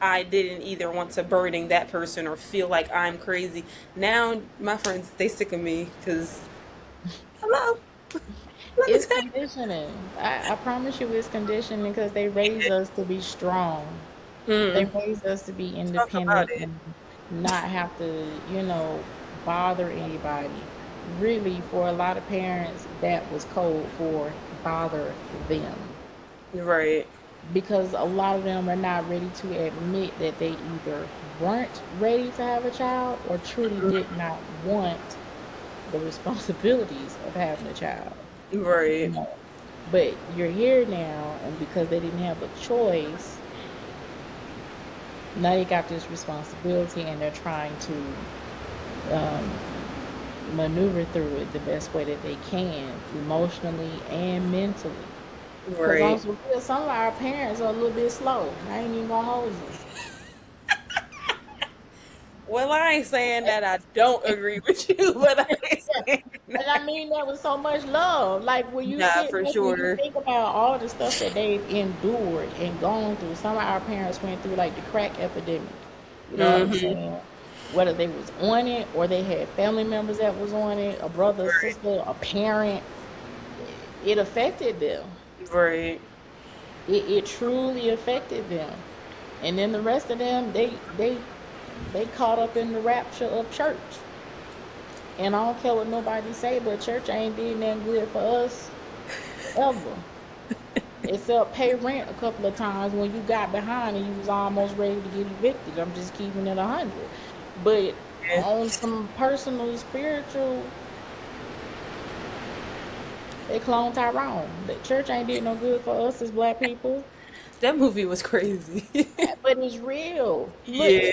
I didn't either want to burden that person or feel like I'm crazy. Now my friends, they sick of me because, hello, let me It's tell you. conditioning. I promise you it's conditioning because they raise us to be strong. They Mm. raised us to be Talk about independent it. and not have to, bother anybody. Really, for a lot of parents, that was code for bother them. Right. Because a lot of them are not ready to admit that they either weren't ready to have a child or truly did not want the responsibilities of having a child. You Right. know, but you're here now, and because they didn't have a choice, now they got this responsibility, and they're trying to um, maneuver through it the best way that they can, emotionally and mentally. Because on Right. some real, some of our parents are a little bit slow. I ain't even gonna hold you. Well, I ain't saying that I don't agree with you, but I ain't saying And I mean that with so much love. Like when you nah, sit for back and you sure. think about all the stuff that they've endured and gone through. Some of our parents went through like the crack epidemic. You know what I'm Mm-hmm. saying? Whether they was on it or they had family members that was on it, a brother, a sister, a parent, it affected them. Right. It truly affected them. And then the rest of them, they caught up in the rapture of church. And I don't care what nobody say, but church ain't did nothing good for us ever. Except pay rent a couple of times when you got behind and you was almost ready to get evicted. I'm just keeping it 100. But Yeah. on some personal, spiritual, they clone Tyrone. The church ain't did no good for us as black people. That movie was crazy. But it's real. Look, Yeah.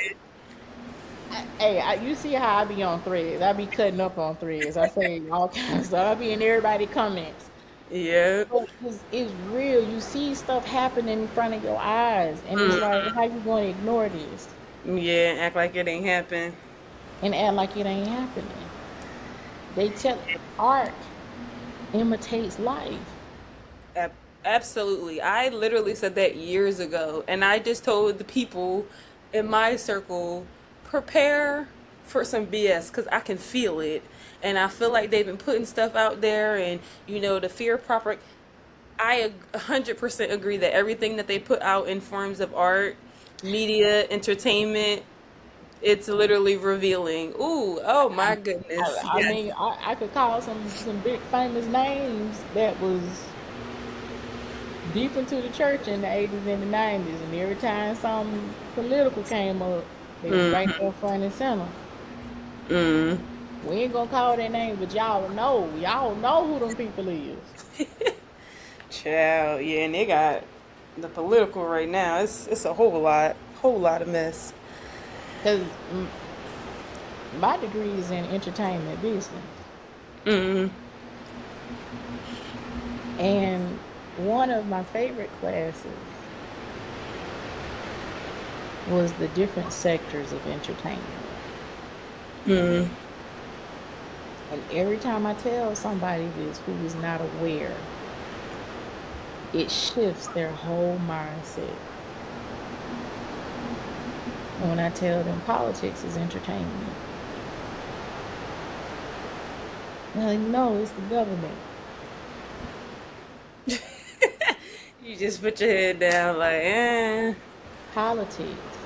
hey, you see how I be on threads. I be cutting up on threads. I say all kinds of stuff. I be in everybody comments. Yeah. But it's real. You see stuff happening in front of your eyes, and it's like, Mm. how you going to ignore this Yeah. Act like it ain't happened. and act like it ain't happening? They tell art imitates life. Ab- Absolutely. I literally said that years ago, and I just told the people in my circle, prepare for some BS because I can feel it. And I feel like they've been putting stuff out there, and the fear proper. I 100% agree that everything that they put out in forms of art, media, entertainment, it's literally revealing. Ooh, oh my goodness. I Yes. mean, I could call some big famous names that was deep into the church in the 80s and the 90s, and every time something political came up, they was right there front and center. Mm. We ain't gonna call their name, but y'all know who them people is. Child, yeah, and they got the political right now. It's a whole lot of mess. Cause my degree is in entertainment business, Mm. and one of my favorite classes was the different sectors of entertainment. Mm. And every time I tell somebody this who is not aware, it shifts their whole mindset. And when I tell them politics is entertainment, they're like, no, it's the government. You just put your head down like, eh. Politics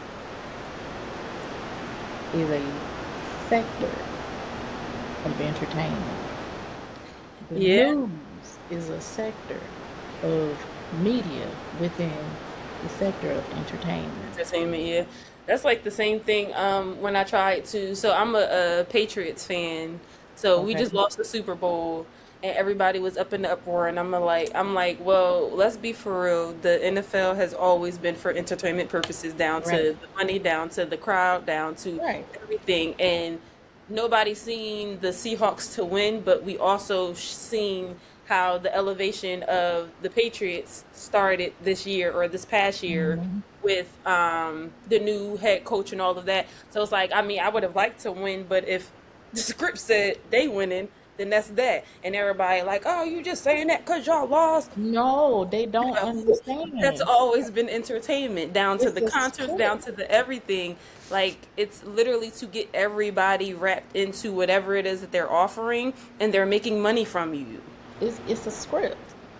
is a sector of entertainment. The Yeah, news is a sector of media within the sector of entertainment. entertainment, yeah. That's like the same thing when I tried to so I'm a Patriots fan. So we Okay. just lost the Super Bowl and everybody was up in the uproar and I'm like, well, let's be for real. The NFL has always been for entertainment purposes down Right. to the money, down to the crowd, down to Right. everything. And nobody's seen the Seahawks to win, but we also seen how the elevation of the Patriots started this year or this past year Mhm. with the new head coach and all of that. So it's like, I mean, I would have liked to win, but if the script said they winning, then that's that. And everybody like, oh, you just saying that because y'all lost. No, they don't That's understand. always been entertainment, down to It's the a concerts, down script. to the everything. Like, it's literally to get everybody wrapped into whatever it is that they're offering, and they're making money from you. It's a script.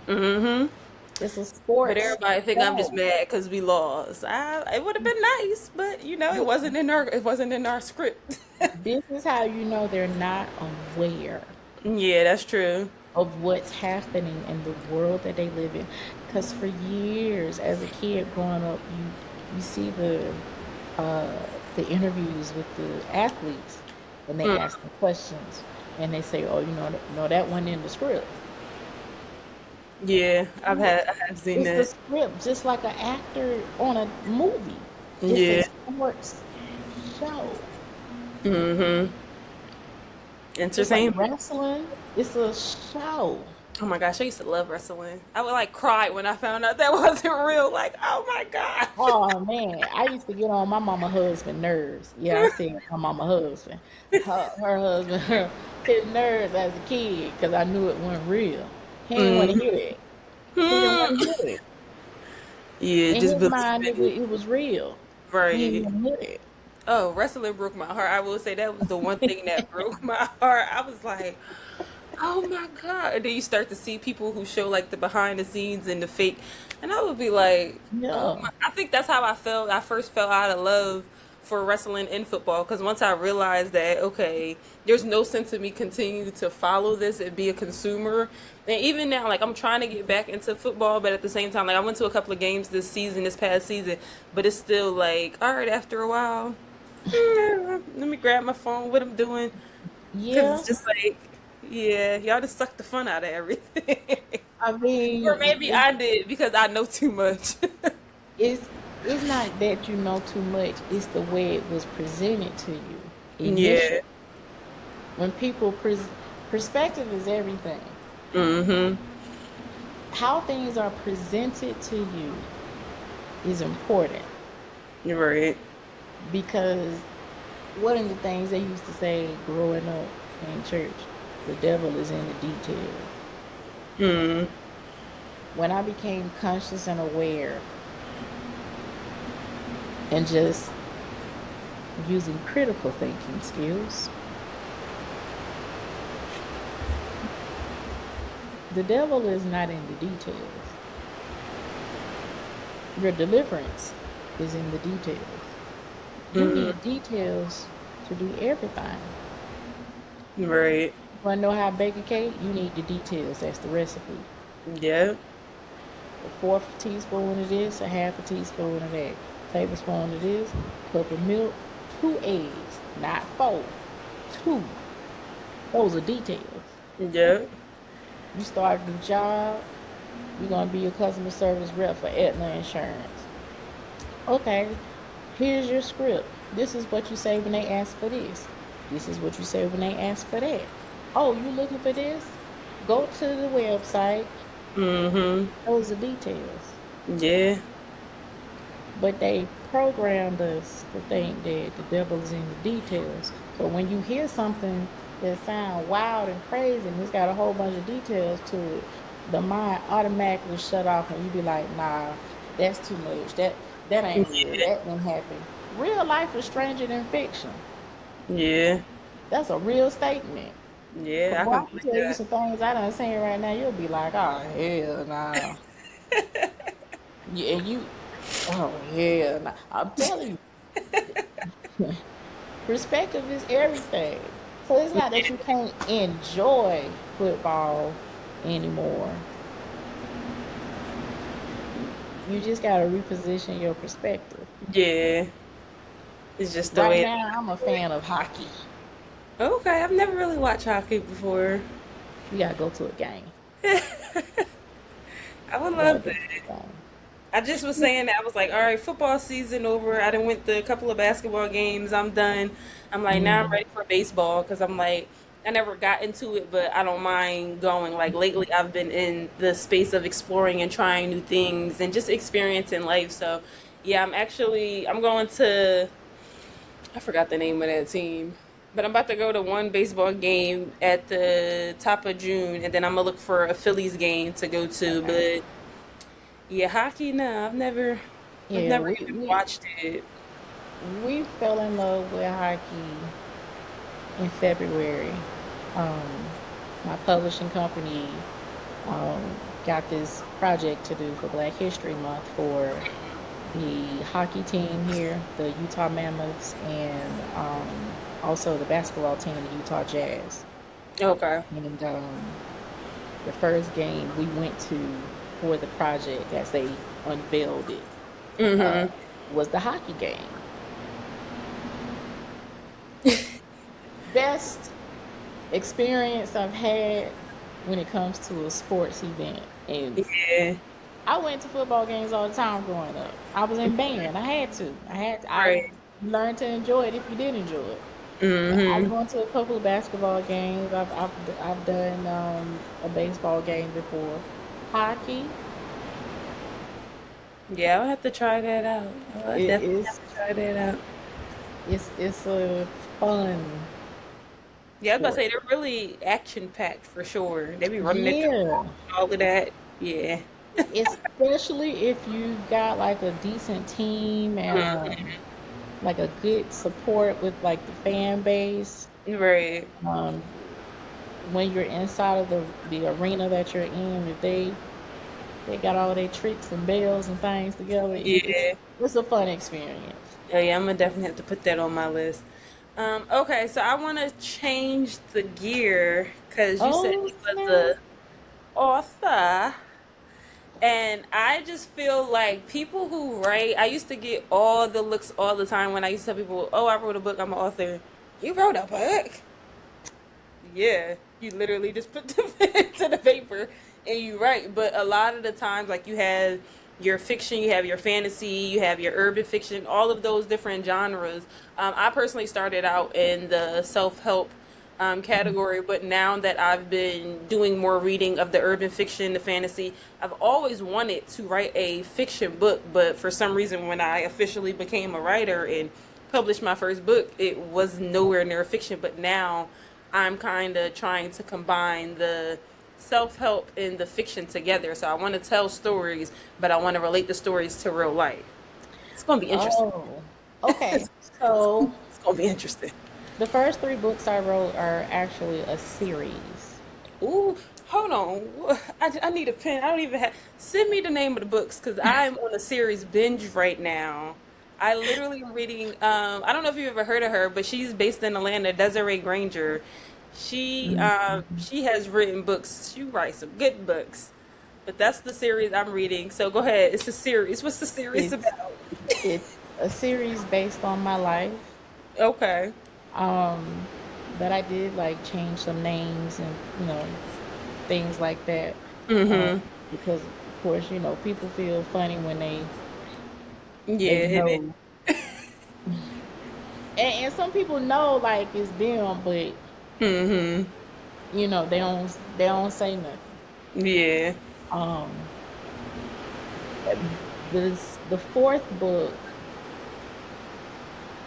Mm-hmm. It's a But sports everybody think I'm just show. mad because we lost. It would have been nice, but it wasn't in our script. This is how you know they're not aware Yeah, that's true. of what's happening in the world that they live in. Because for years, as a kid growing up, you see uh, the interviews with the athletes, and they Mm, ask them questions, and they say, "Oh, no, that wasn't in the script." yeah, I have seen It's the that. script, just like an actor on a movie. It's a Yeah. sports show. Mm-hmm. Just like Entertainment. wrestling, it's a show. Oh my gosh, I used to love wrestling. I would like cry when I found out that wasn't real. Like, oh my gosh. Oh man, I used to get on my mama husband nerves. Yeah, I said my mama husband. Her husband, his nerves as a kid because I knew it wasn't real. He didn't want to Mm. hear it. He didn't want to Hmm. hear it. Yeah, In just his believe mind, it. it was real. He didn't Right. want to hear Oh, wrestling broke my heart. I will say that was the one thing that broke my heart. I was like, oh my God. And then you start to see people who show like the behind the scenes and the fake. And I would be like, it. oh Yeah, my. I think that's how I felt. I first fell out of love for wrestling and football. Because once I realized that, okay, there's no sense in me continue to follow this and be a consumer. And even now, like I'm trying to get back into football, but at the same time, like I went to a couple of games this past season, but it's still like, all right, after a while, let me grab my phone, what I'm doing. Because yeah. it's just like, yeah, y'all just suck the fun out of everything. I Or mean, maybe I did because I know too much. it's it's not that you know too much. It's the way it was presented to you initially. Yeah. When perspective is everything. Mm-hmm. How things are presented to you is important You're right. because one of the things they used to say growing up in church, the devil is in the details. Mm. When I became conscious and aware and just using critical thinking skills, the devil is not in the details. Your deliverance is in the details. You Mm. need details to do everything. Right. You want to know how to bake a cake? You need the details. That's the recipe. Yeah. A fourth teaspoon of this, a half a teaspoon of that. Tablespoon of this, cup of milk, 2 eggs, not 4, 2. Those are details. Yeah. You start a new job, you're going to be a customer service rep for Aetna Insurance. Okay, here's your script. This is what you say when they ask for this. This is what you say when they ask for that. Oh, you looking for this? Go to the website. Mm-hmm. Those are details. Yeah. But they programmed us to think that the devil is in the details. So when you hear something that sounds wild and crazy and it's got a whole bunch of details to it, the mind automatically shut off and you be like, nah, that's too much. That ain't real. Yeah. That didn't happen. Real life is stranger than fiction. Yeah. That's a real statement. Cause Yeah. I boy, can I can believe tell you that. some things I done seen right now. You'll be like, oh hell nah. Yeah, and you, oh hell nah. I'm telling you, perspective is everything. So it's not that you can't enjoy football anymore. You just gotta reposition your perspective. Yeah. It's just the Right way it now, I'm a is. fan of hockey. Okay, I've never really watched hockey before. You gotta go to a game. I would You gotta love go that. to a I just was game. saying that I was like, all right, football season over. I done went to a couple of basketball games. I'm done. I'm like, now I'm Mm, ready for baseball because I'm like, I never got into it, but I don't mind going. Like lately, I've been in the space of exploring and trying new things and just experiencing life. So, yeah, I'm going to, I forgot the name of that team, but I'm about to go to one baseball game at the top of June, and then I'm gonna look for a Phillies game to go to. okay. But yeah, hockey, no, I've Yeah, never we even we watched it. we fell in love with hockey in February. Um, my publishing company um, got this project to do for Black History Month for the hockey team here, the Utah Mammoths, and also the basketball team, the Utah Jazz. Okay. And the first game we went to for the project as they unveiled it uh, Mm-hmm. was the hockey game. Best experience I've had when it comes to a sports event. And Yeah. I went to football games all the time growing up. I was in band. I had to. I Right. learned to enjoy it if you did enjoy it. I've Mm-hmm. gone to a couple of basketball games. I've done a baseball game before. Hockey, Yeah, I'll have to try that out. I'll it definitely is have to try that out. it's a fun Yeah, I was about to sport. say they're really action packed for sure. They be running it Yeah, through all of that. Yeah. especially if you got like a decent team and like a good support with like the fan base. Right. Um, when you're inside of the arena that you're in, if they got all their tricks and bells and things together, Yeah. it's a fun experience. Oh yeah, I'm gonna definitely have to put that on my list. Okay, so I want to change the gear because you said Oh you was snap! a author, and I just feel like people who write. I used to get all the looks all the time when I used to tell people, "Oh, I wrote a book. I'm an author." You wrote a book? Yeah, you literally just put the pen to the paper and you write. But a lot of the times, like you have your fiction, you have your fantasy, you have your urban fiction, all of those different genres. I personally started out in the self help category, but now that I've been doing more reading of the urban fiction, the fantasy, I've always wanted to write a fiction book. But for some reason, when I officially became a writer and published my first book, it was nowhere near fiction. But now I'm kind of trying to combine the self help and the fiction together. So I want to tell stories, but I want to relate the stories to real life. It's going to be interesting. Oh, okay. So It's going to be interesting. the first three books I wrote are actually a series. Ooh, hold on. I need a pen. I don't even have. Send me the name of the books because I'm on a series binge right now. I literally am reading. I don't know if you've ever heard of her, but she's based in Atlanta. Desiree Granger. Mhm. She has written books. She writes some good books. But that's the series I'm reading. So go ahead. It's a series. What's the series It's about? it's a series based on my life. Okay. Um, but I did like change some names and things like that. Um, Mm-hmm. because of course people feel funny when they Yeah. know, and some people know like it's them, but Mm-hmm. they don't say nothing. Yeah. Um, the fourth book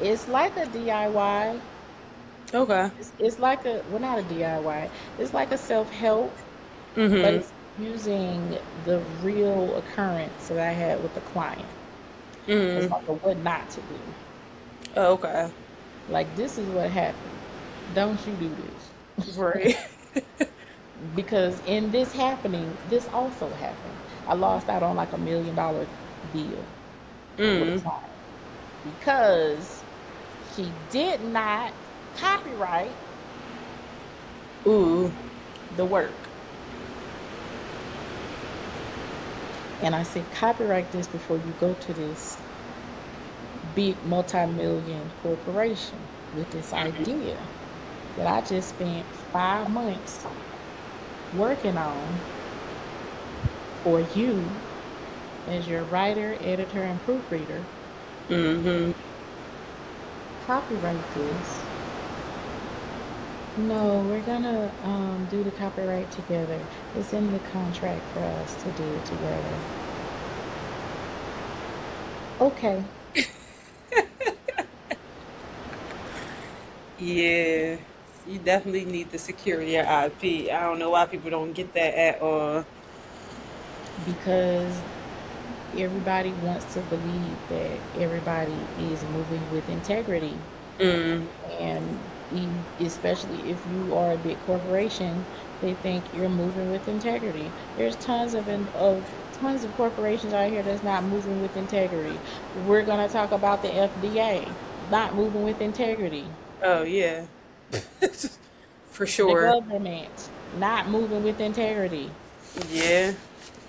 is like a DIY. Okay. It's like a well, not a DIY. It's like a self help, but Mm-hmm. it's using the real occurrence that I had with the client. It's Mm-hmm. like a what not to do. Okay. Like this is what happened. Don't you do this. Right. Because in this happening, this also happened. I lost out on like $1 million deal with a Mm. client because she did not copyright Ooh. the work. And I said, copyright this before you go to this big multi-million corporation with this idea that I just spent 5 months working on for you as your writer, editor, and proofreader. Mm-hmm. Copyright this. No, we're gonna do the copyright together. It's in the contract for us to do it together. Okay. Yeah. You definitely need to secure your IP. I don't know why people don't get that at all. Because everybody wants to believe that everybody is moving with integrity. Mm. And especially if you are a big corporation, They think you're moving with integrity. There's tons of corporations out here that's not moving with integrity. We're gonna talk about the FDA not moving with integrity. Oh yeah, for The sure. government not moving with integrity. Yeah,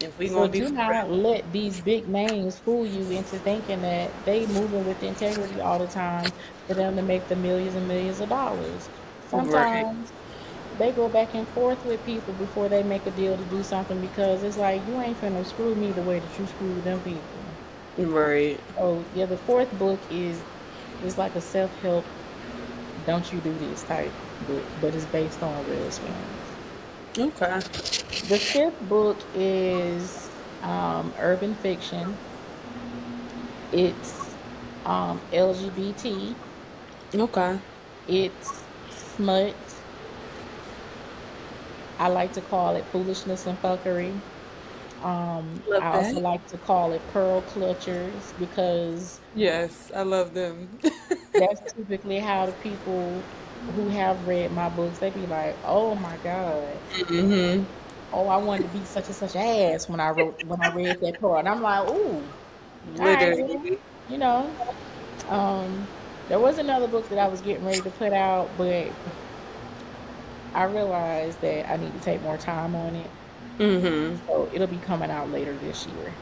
if we So gonna be do for not let these big names fool you into thinking that they moving with integrity all the time for them to make the millions and millions of dollars. real, right, Sometimes they go back and forth with people before they make a deal to do something because it's like you ain't finna screw me the way that you screw them people. right. Oh yeah, the fourth book is like a self-help, don't you do this type book, but it's based on real experience. Okay, The fifth book is urban fiction. It's LGBT. okay, It's smut. I like to call it foolishness and fuckery. love I also that. like to call it pearl clutchers because Yes, I love them. that's typically how the people who have read my books, they be like, "Oh my God, Hmm. oh I wanted to be such and such ass when I read that part." And I'm like, "Ooh, all right, girl," Literally. you know. Um, there was another book that I was getting ready to put out, but I realized that I need to take more time on it, Hmm. so it'll be coming out later this year.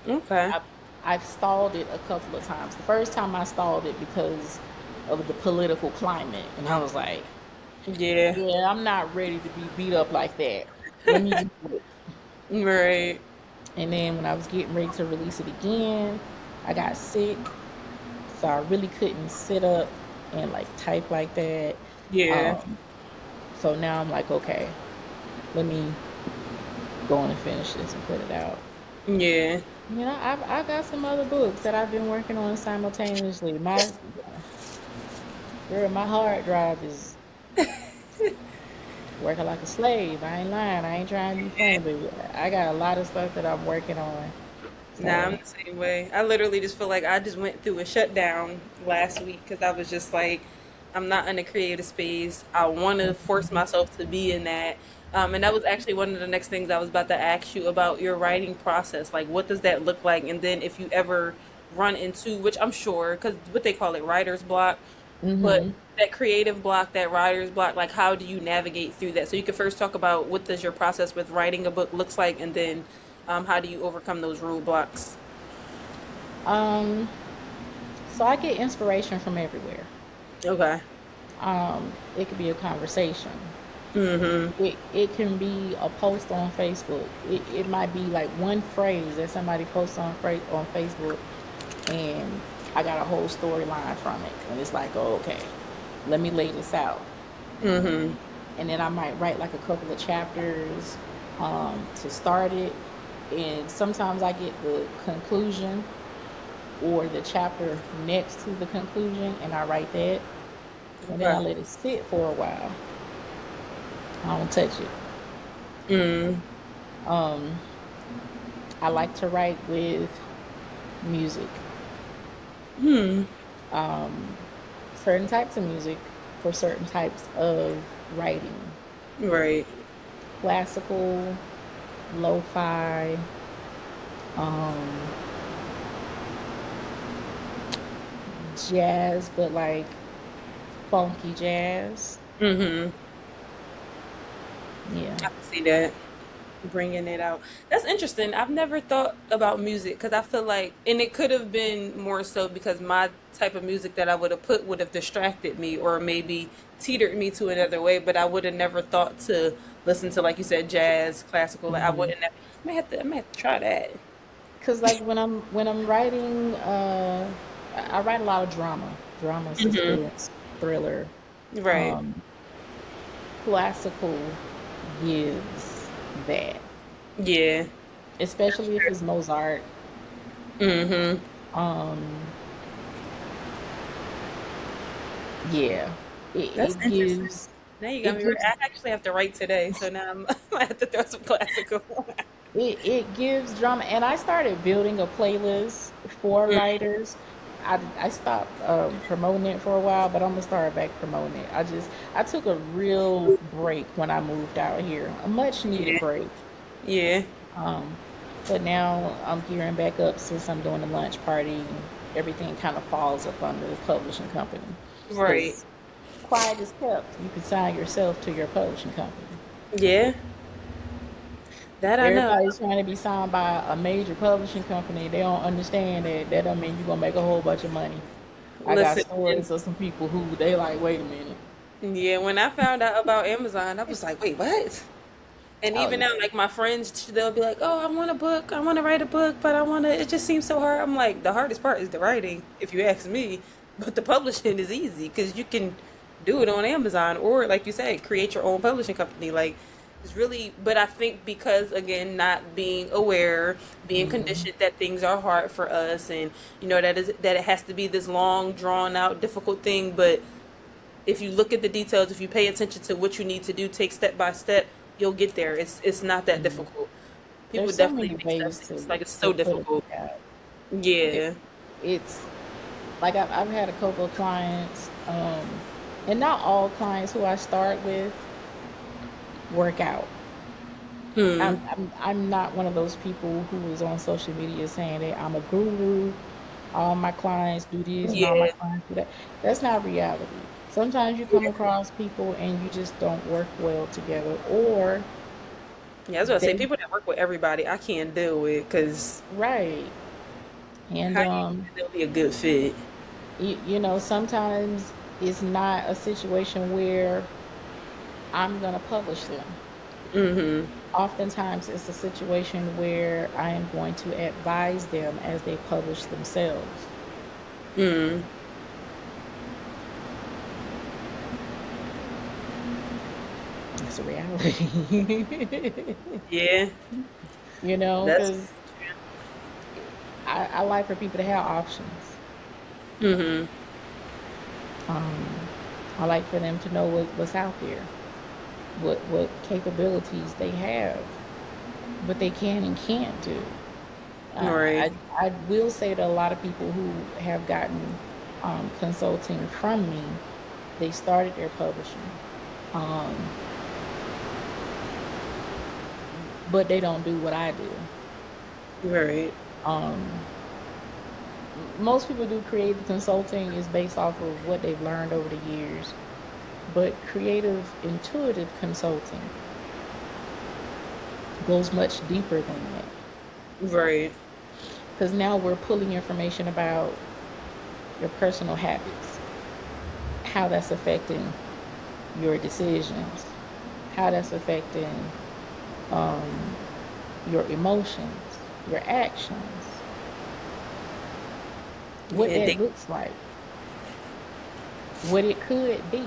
Okay. I've, I've stalled it a couple of times. The first time I stalled it because of the political climate, and I was like, Yeah. "Yeah, I'm not ready to be beat up like that. Let me do it." Right. And then when I was getting ready to release it again, I got sick, so I really couldn't sit up and like type like that. Yeah. Um, so now I'm like, okay, let me go on and finish this and put it out. Yeah. You know, I've got some other books that I've been working on simultaneously. My girl, my hard drive is working like a slave. I ain't lying. I ain't trying to be funny, but I got a lot of stuff that I'm working on. Nah, I'm So, the same way. I literally just feel like I just went through a shutdown last week because I was just like, I'm not in a creative space. I want to force myself to be in that. And that was actually one of the next things I was about to ask you about your writing process. Like, what does that look like? And then if you ever run into, which I'm sure, because what they call it, writer's block, but hmm that creative block, that writer's block, like how do you navigate through that? So you can first talk about what does your process with writing a book looks like, and then how do you overcome those roadblocks? um, so I get inspiration from everywhere. Okay. It could be a conversation. Mm-hmm. It can be a post on Facebook. It might be like one phrase that somebody posts on Facebook, and I got a whole storyline from it. And it's like, oh, okay, let me lay this out. Mm-hmm. And then I might write like a couple of chapters to start it. And sometimes I get the conclusion or the chapter next to the conclusion, and I write that. And then I Okay. let it sit for a while. I don't touch it. Mm. Um, I like to write with music. Hmm. Certain types of music for certain types of writing. Right. Classical, lo-fi, um, jazz, but like funky jazz. Mm-hmm. Yeah. I can see that. Bringing it out. That's interesting. I've never thought about music because I feel like, and it could have been more so because my type of music that I would have put would have distracted me or maybe teetered me to another way. But I would have never thought to listen to, like you said, jazz, classical. Like I hmm wouldn't. I may have to try that. Cause like when I'm writing, I write a lot of drama, Hmm. suspense, thriller. Right. Um, Classical gives that, Yeah. That's especially if true. it's Mozart. Hmm. Um, yeah, That's it interesting. gives Now you got it me right. gives I actually have to write today, so now I have to throw some classical. it gives drama. And I started building a playlist for writers. I stopped promoting it for a while, but I'm gonna start back promoting it. I took a real break when I moved out here, a much needed Yeah. break. Yeah. Um, but now I'm gearing back up since I'm doing the lunch party. Everything kind of falls up under the publishing company Right. because quiet is kept. You can sign yourself to your publishing company. Yeah. That I know. Everybody's trying to be signed by a major publishing company. They don't understand that that don't mean you're gonna make a whole bunch of money. I got Listen, stories of some people who they like, wait a minute. yeah, when I found out about Amazon, I was like, wait, what? And Oh even yeah. now, like my friends, they'll be like, "Oh, I want a book. I want to write a book, but I want to. It just seems so hard." I'm like, the hardest part is the writing, if you ask me. But the publishing is easy because you can do it on Amazon or, like you said, create your own publishing company. Like it's really. But I think because again, not being aware, being Hmm. conditioned that things are hard for us, and that it has to be this long, drawn out, difficult thing. But if you look at the details, if you pay attention to what you need to do, take step by step, you'll get there. It's not that Hmm. difficult. People There's so definitely many make stuff ways seem like it's to so put a book difficult. out. It, Yeah. it's like I've had a couple of clients, and not all clients who I start with work out. Hmm. I'm not one of those people who is on social media saying that I'm a guru. All my clients do this and all my Yeah. clients do that. That's not reality. Sometimes you come across people and you just don't work well together, or Yeah, I was gonna say they people that work with everybody, I can't deal with because right. And how do you think that they'll be a good fit? sometimes it's not a situation where I'm gonna publish them. Mm-hmm. Oftentimes it's a situation where I am going to advise them as they publish themselves. Mm. That's a reality. Yeah. That's Because I like for people to have options. mm-hmm. Um, I like for them to know what's out there, what capabilities they have, what they can and can't do. Right. I will say that a lot of people who have gotten consulting from me, they started their publishing, um, but they don't do what I do. Right. Um, Most people do creative consulting is based off of what they've learned over the years, but creative intuitive consulting goes much deeper than that Right. because now we're pulling information about your personal habits, how that's affecting your decisions, how that's affecting um, your emotions, your actions, what Yeah. that looks like, what it could be.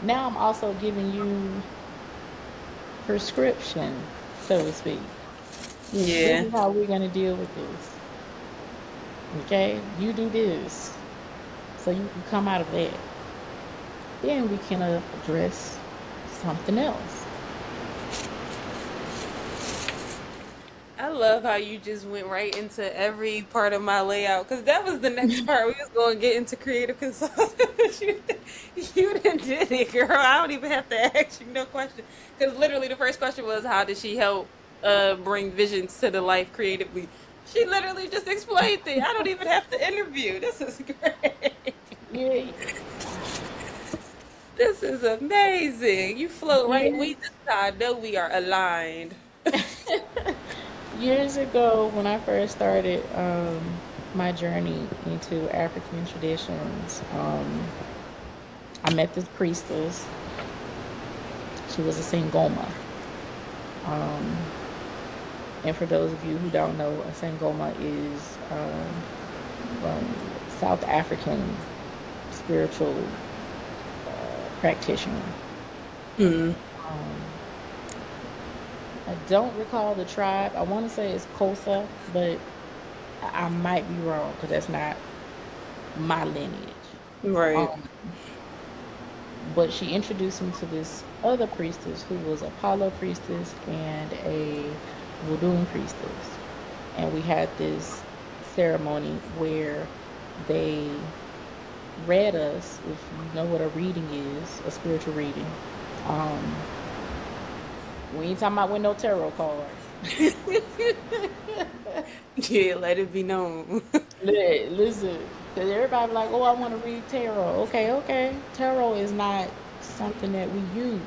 Now I'm also giving you prescription, so to speak. This Yeah. is how we're going to deal with this. Okay? You do this so you can come out of that. Then we can address something else. I love how you just went right into every part of my layout because that was the next part. We was going to get into creative consulting. You done did it, girl. I don't even have to ask you no question because literally the first question was, how did she help bring visions to the life creatively? She literally just explained it. I don't even have to interview. This is great. Yeah, This is amazing. You float right. years, We just I know we are aligned. years ago, when I first started my journey into African traditions, I met this priestess. She was a Sangoma. Um, and for those of you who don't know, a Sangoma is South African spiritual practitioner. Hmm. Um, I don't recall the tribe. I want to say it's Kosa, but I might be wrong because that's not my lineage. Right. Um, but she introduced me to this other priestess who was a Apollo priestess and a Voodoo priestess. And we had this ceremony where They read us, if you know what a reading is, a spiritual reading. Um, we ain't talking about with no tarot cards. Yeah, let it be known. Listen, because everybody be like, oh, I want to read tarot. Okay, okay. Tarot is not something that we use.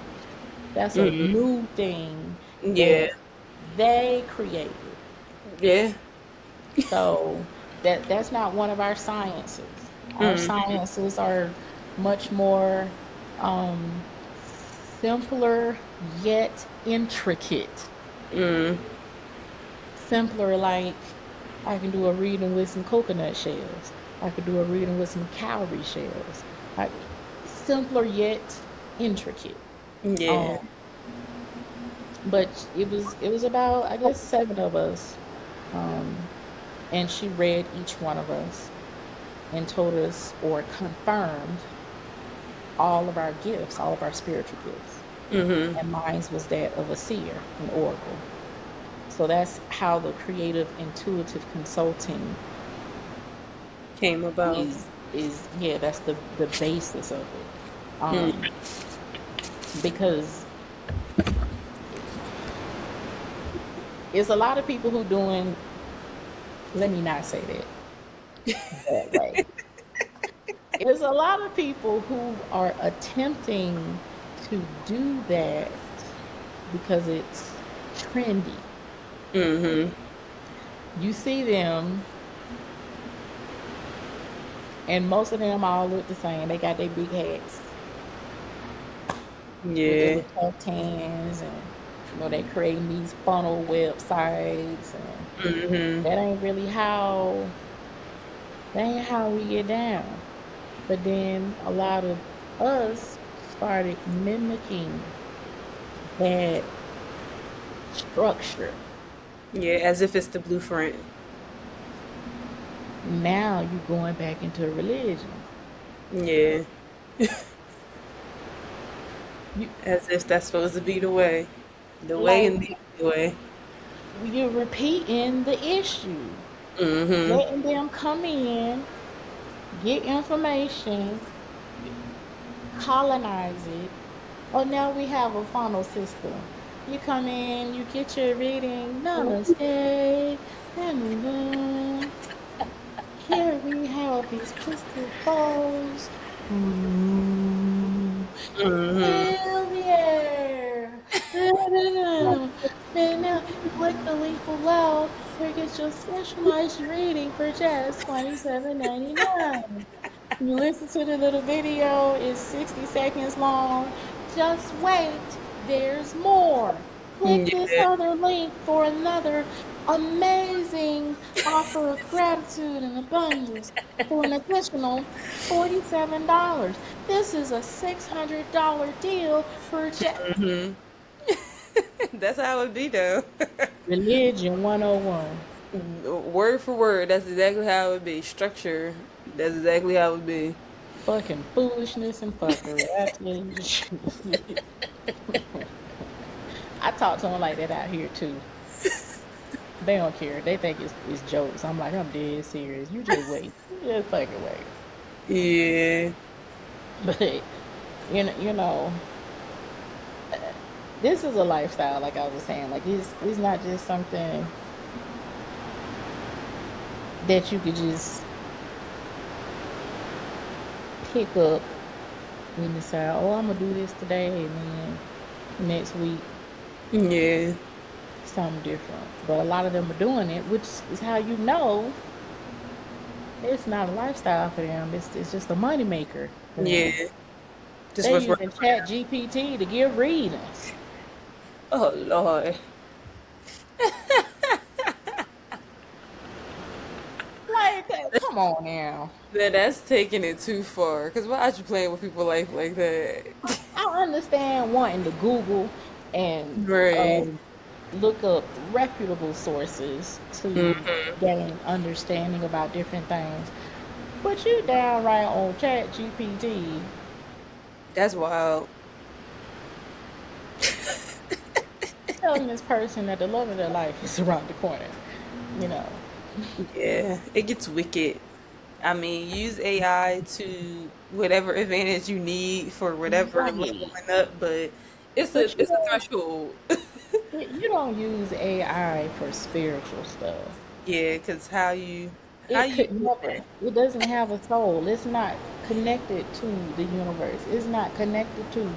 That's a Mm, new thing yeah, that they created. yeah. So that's not one of our sciences. Our Mm, sciences are much more um, simpler yet intricate. mm, Simpler, like I can do a reading with some coconut shells. I could do a reading with some cowrie shells. Like simpler yet intricate. yeah. Um, but it was about I guess 7 of us, um, and she read each one of us and told us or confirmed all of our gifts, all of our spiritual gifts. Mm-hmm. And mine was that of a seer, an oracle. So that's how the creative intuitive consulting Came about. is yeah, that's the basis of it. Mm, Because it's a lot of people who doing, let me not say that way. There's a lot of people who are attempting to do that because it's trendy. mm-hmm. You see them, and most of them all look the same. They got their big hats with their Yeah. little caftans, and they creating these funnel websites, and Mm-hmm. that ain't really that ain't how we get down. But then a lot of us started mimicking that structure. Yeah, as if it's the blueprint. Now you going back into religion. Yeah. You As if that's supposed to be the way. The way like and the only way. you're repeating the issue, Mm-hmm. letting them come in, get information, colonize it. Oh, now we have a funnel system. You come in, you get your reading. Namaste. And here we have these crystal balls. Ooh, Mm-hmm. fill the air. Da-da-da. And now click the link below where you get your specialized reading for just $27.99. You listen to the little video, it's 60 seconds long. Just wait, there's more. Click this Yeah. other link for another amazing offer of gratitude and abundance for an additional $47. This is a $600 deal for Mm-hmm. That's how it be though. Religion 101. Word for word, that's exactly how it be. Structure, that's exactly how it be. Fucking foolishness and fuckery. I tell you the truth. I talk to them like that out here too. They don't care. They think it's jokes. I'm like, I'm dead serious. You just wait. You just fucking wait. Yeah. But you know, this is a lifestyle. Like I was saying, like it's not just something that you could just pick up and decide, oh, I'm gonna do this today, and then next week Yeah. something different. But a lot of them are doing it, which is how you know it's not a lifestyle for them. It's just a money maker for Yeah. them. Just They're what's using working for Chat them. GPT to give readings. Oh Lord. Like, come on now. That's taking it too far. Cause why are you playing with people's life like that? I understand wanting to Google and Right. look up reputable sources to Mm-hmm. gain understanding about different things. But you downright on Chat GPT That's wild. telling this person that the love of their life is around the corner. You know, Yeah. It gets wicked. I mean, use AI to whatever advantage you need for whatever Right. leveling up, but But it's a threshold. you don't use AI for spiritual stuff. Yeah, because how It you could do never. that? It doesn't have a soul. It's not connected to the universe. It's not connected to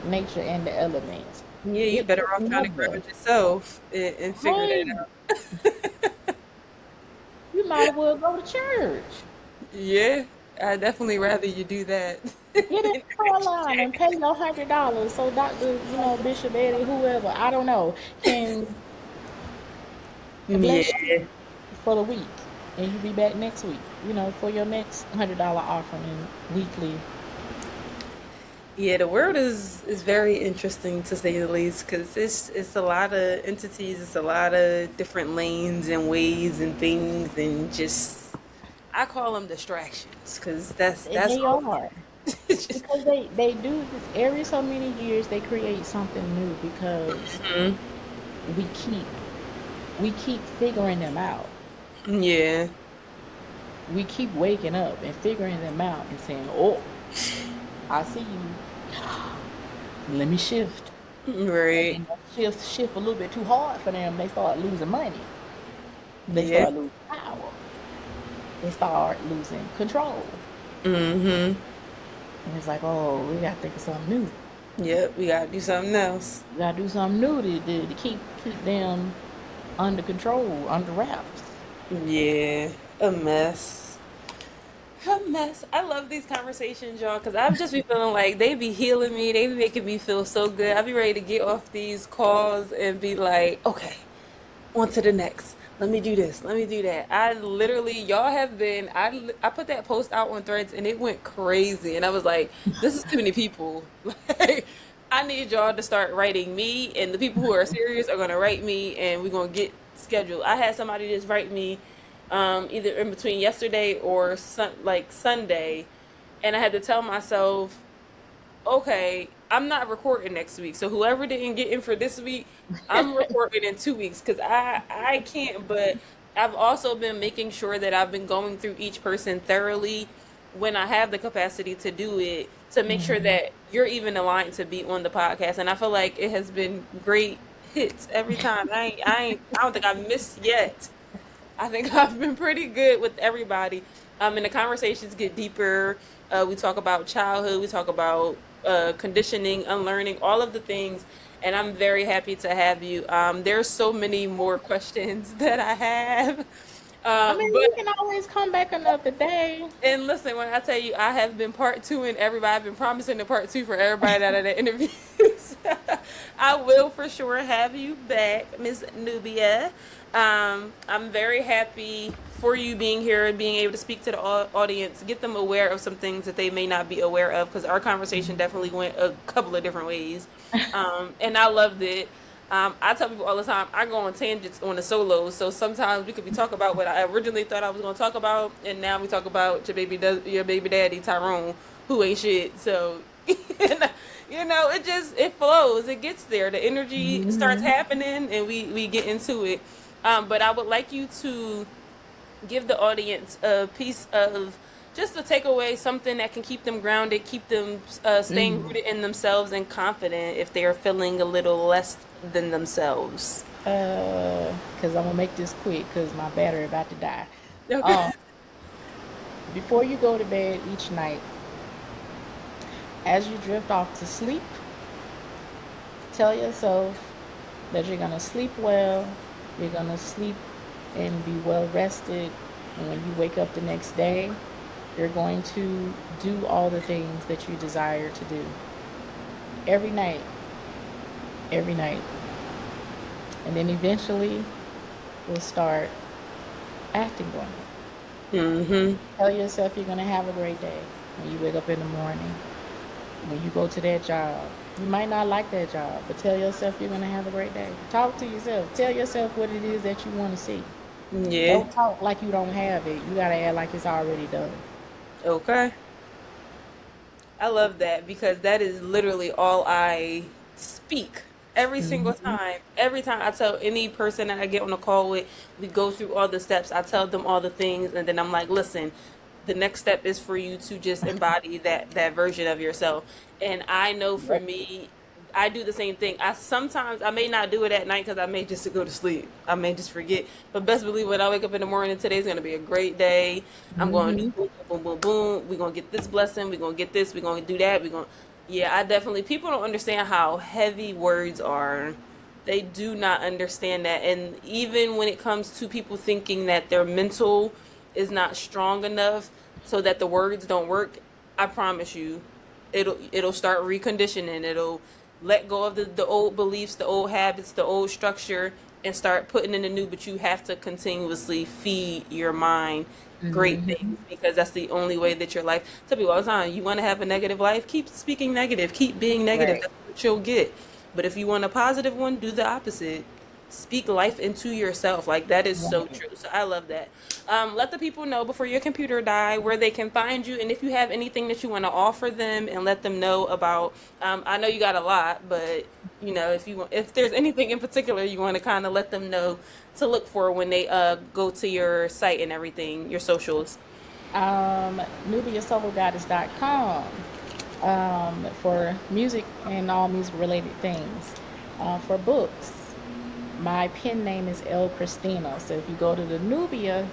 nature and the elements. Yeah, you It better could off trying to never. ground yourself and figure that Right. out. You might as well go to church. Yeah, I definitely rather you do that. Get in the prayer line and pay your $100 so Dr. Bishop Eddie, whoever, I don't know, can bless you Yeah. for the week. And you be back next week, for your next $100 offering and weekly. Yeah, the world is very interesting to say the least because it's a lot of entities, it's a lot of different lanes and ways and things and just I call them distractions because And that's they all are. it is. Just, Because they do this every so many years they create something new because mhm. we keep we keep figuring them out. Yeah, We keep waking up and figuring them out and saying, "Oh, I see you. Let me shift." And right. then that shift a little bit too hard for them. They start losing money. They Yeah. start losing power. They start losing control. Mm-hmm. And it's like, oh, we gotta think of something new. Yep, we gotta do something else. We gotta do something new to keep them under control, under wraps. Yeah, a mess. A mess. I love these conversations, y'all, because I've just be feeling like they be healing me. They be making me feel so good. I be ready to get off these calls and be like, okay, on to the next. Let me do this. Let me do that. I literally, y'all have been. I put that post out on Threads and it went crazy. And I was like, this is too many people. Like, I need y'all to start writing me, and the people who are serious are gonna write me, and we're gonna get scheduled. I had somebody just write me, either in between yesterday or like Sunday, and I had to tell myself okay, I'm not recording next week. So whoever didn't get in for this week, I'm recording in 2 weeks because I can't. But I've also been making sure that I've been going through each person thoroughly when I have the capacity to do it to make sure Mhm. that you're even aligned to be on the podcast. And I feel like it has been great hits every time. I don't think I've missed yet. I think I've been pretty good with everybody. And the conversations get deeper. We talk about childhood. We talk about conditioning, unlearning, all of the things. And I'm very happy to have you. There's so many more questions that I have. I mean, But we can always come back another day. and listen, when I tell you I have been part two in everybody, I've been promising the part two for everybody out of the interviews. I will for sure have you back, Miss Nubia. I'm very happy for you being here and being able to speak to the audience, get them aware of some things that they may not be aware of, because our conversation definitely went a couple of different ways. And I loved it. I tell people all the time I go on tangents on the solos, so sometimes we could be talking about what I originally thought I was going to talk about, and now we talk about your baby daddy Tyrone, who ain't shit. So, it flows, it gets there, the energy starts Hmm. happening, and we get into it. But I would like you to give the audience a piece of just a takeaway, something that can keep them grounded, keep them staying Mm. rooted in themselves and confident if they are feeling a little less than themselves. Because I'm gonna make this quick because my battery about to die. Okay. Um, before you go to bed each night, as you drift off to sleep, tell yourself that you're gonna sleep well, you're gonna sleep and be well rested, and when you wake up the next day, you're going to do all the things that you desire to do every night, every night. And then eventually you'll start acting on it. Mm-hmm. Tell yourself you're going to have a great day when you wake up in the morning, when you go to that job. You might not like that job, but tell yourself you're going to have a great day. Talk to yourself. Tell yourself what it is that you want to see. Yeah. Don't talk like you don't have it. You got to act like it's already done. Okay. I love that because that is literally all I speak every single Hmm. time. Every time I tell any person that I get on a call with, we go through all the steps. I tell them all the things, and then I'm like, listen. the next step is for you to just embody that version of yourself. And I know for Yep. me, I do the same thing. I sometimes I may not do it at night because I may just to go to sleep. I may just forget. But best believe when I wake up in the morning, today's gonna be a great day. I'm gonna do Hmm. boom, boom, boom, boom, boom. We're gonna get this blessing. We're gonna get this. We're gonna do that. We're gonna yeah. I definitely people don't understand how heavy words are. They do not understand that. And even when it comes to people thinking that their mental is not strong enough so that the words don't work, I promise you, it'll start reconditioning. It'll let go of the old beliefs, the old habits, the old structure, and start putting in the new. But you have to continuously feed your mind great Hmm. things because that's the only way that your life. I tell people all the time, you want to have a negative life, keep speaking negative, keep being negative. Right. That's what you'll get. But if you want a positive one, do the opposite. Speak life into yourself. Like that is so Right. true. So I love that. Let the people know before your computer die where they can find you, and if you have anything that you want to offer them, and let them know about. I know you got a lot, but if you want, if there's anything in particular you want to kind of let them know to look for when they go to your site and everything, your socials. NubiaSoulGoddess.com for music and all music related things. For books, my pen name is El Christina. So if you go to the Nubia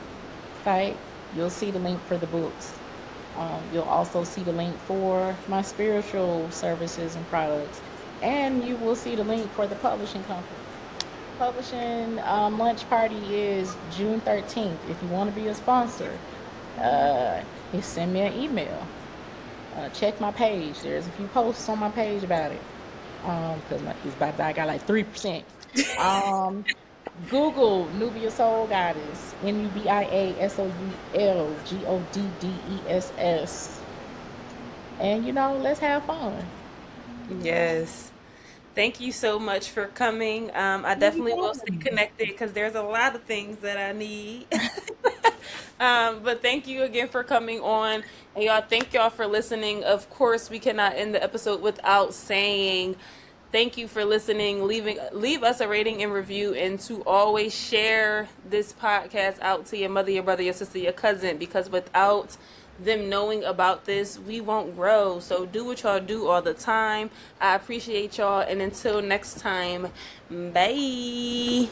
site, you'll see the link for the books. You'll also see the link for my spiritual services and products. And you will see the link for the publishing company. Publishing lunch party is June 13th. If you want to be a sponsor, you send me an email. Check my page. There's a few posts on my page about it. Because he's about I got like 3%. Um, Google Nubia Soul Goddess, NubiaSoulGoddess, and let's have fun. Yes. Thank you so much for coming. I definitely will stay connected because there's a lot of things that I need. But thank you again for coming on. And y'all, thank y'all for listening. Of course, we cannot end the episode without saying thank you for listening. Leave us a rating and review, and to always share this podcast out to your mother, your brother, your sister, your cousin, because without them knowing about this, we won't grow. So do what y'all do all the time. I appreciate y'all, and until next time, bye.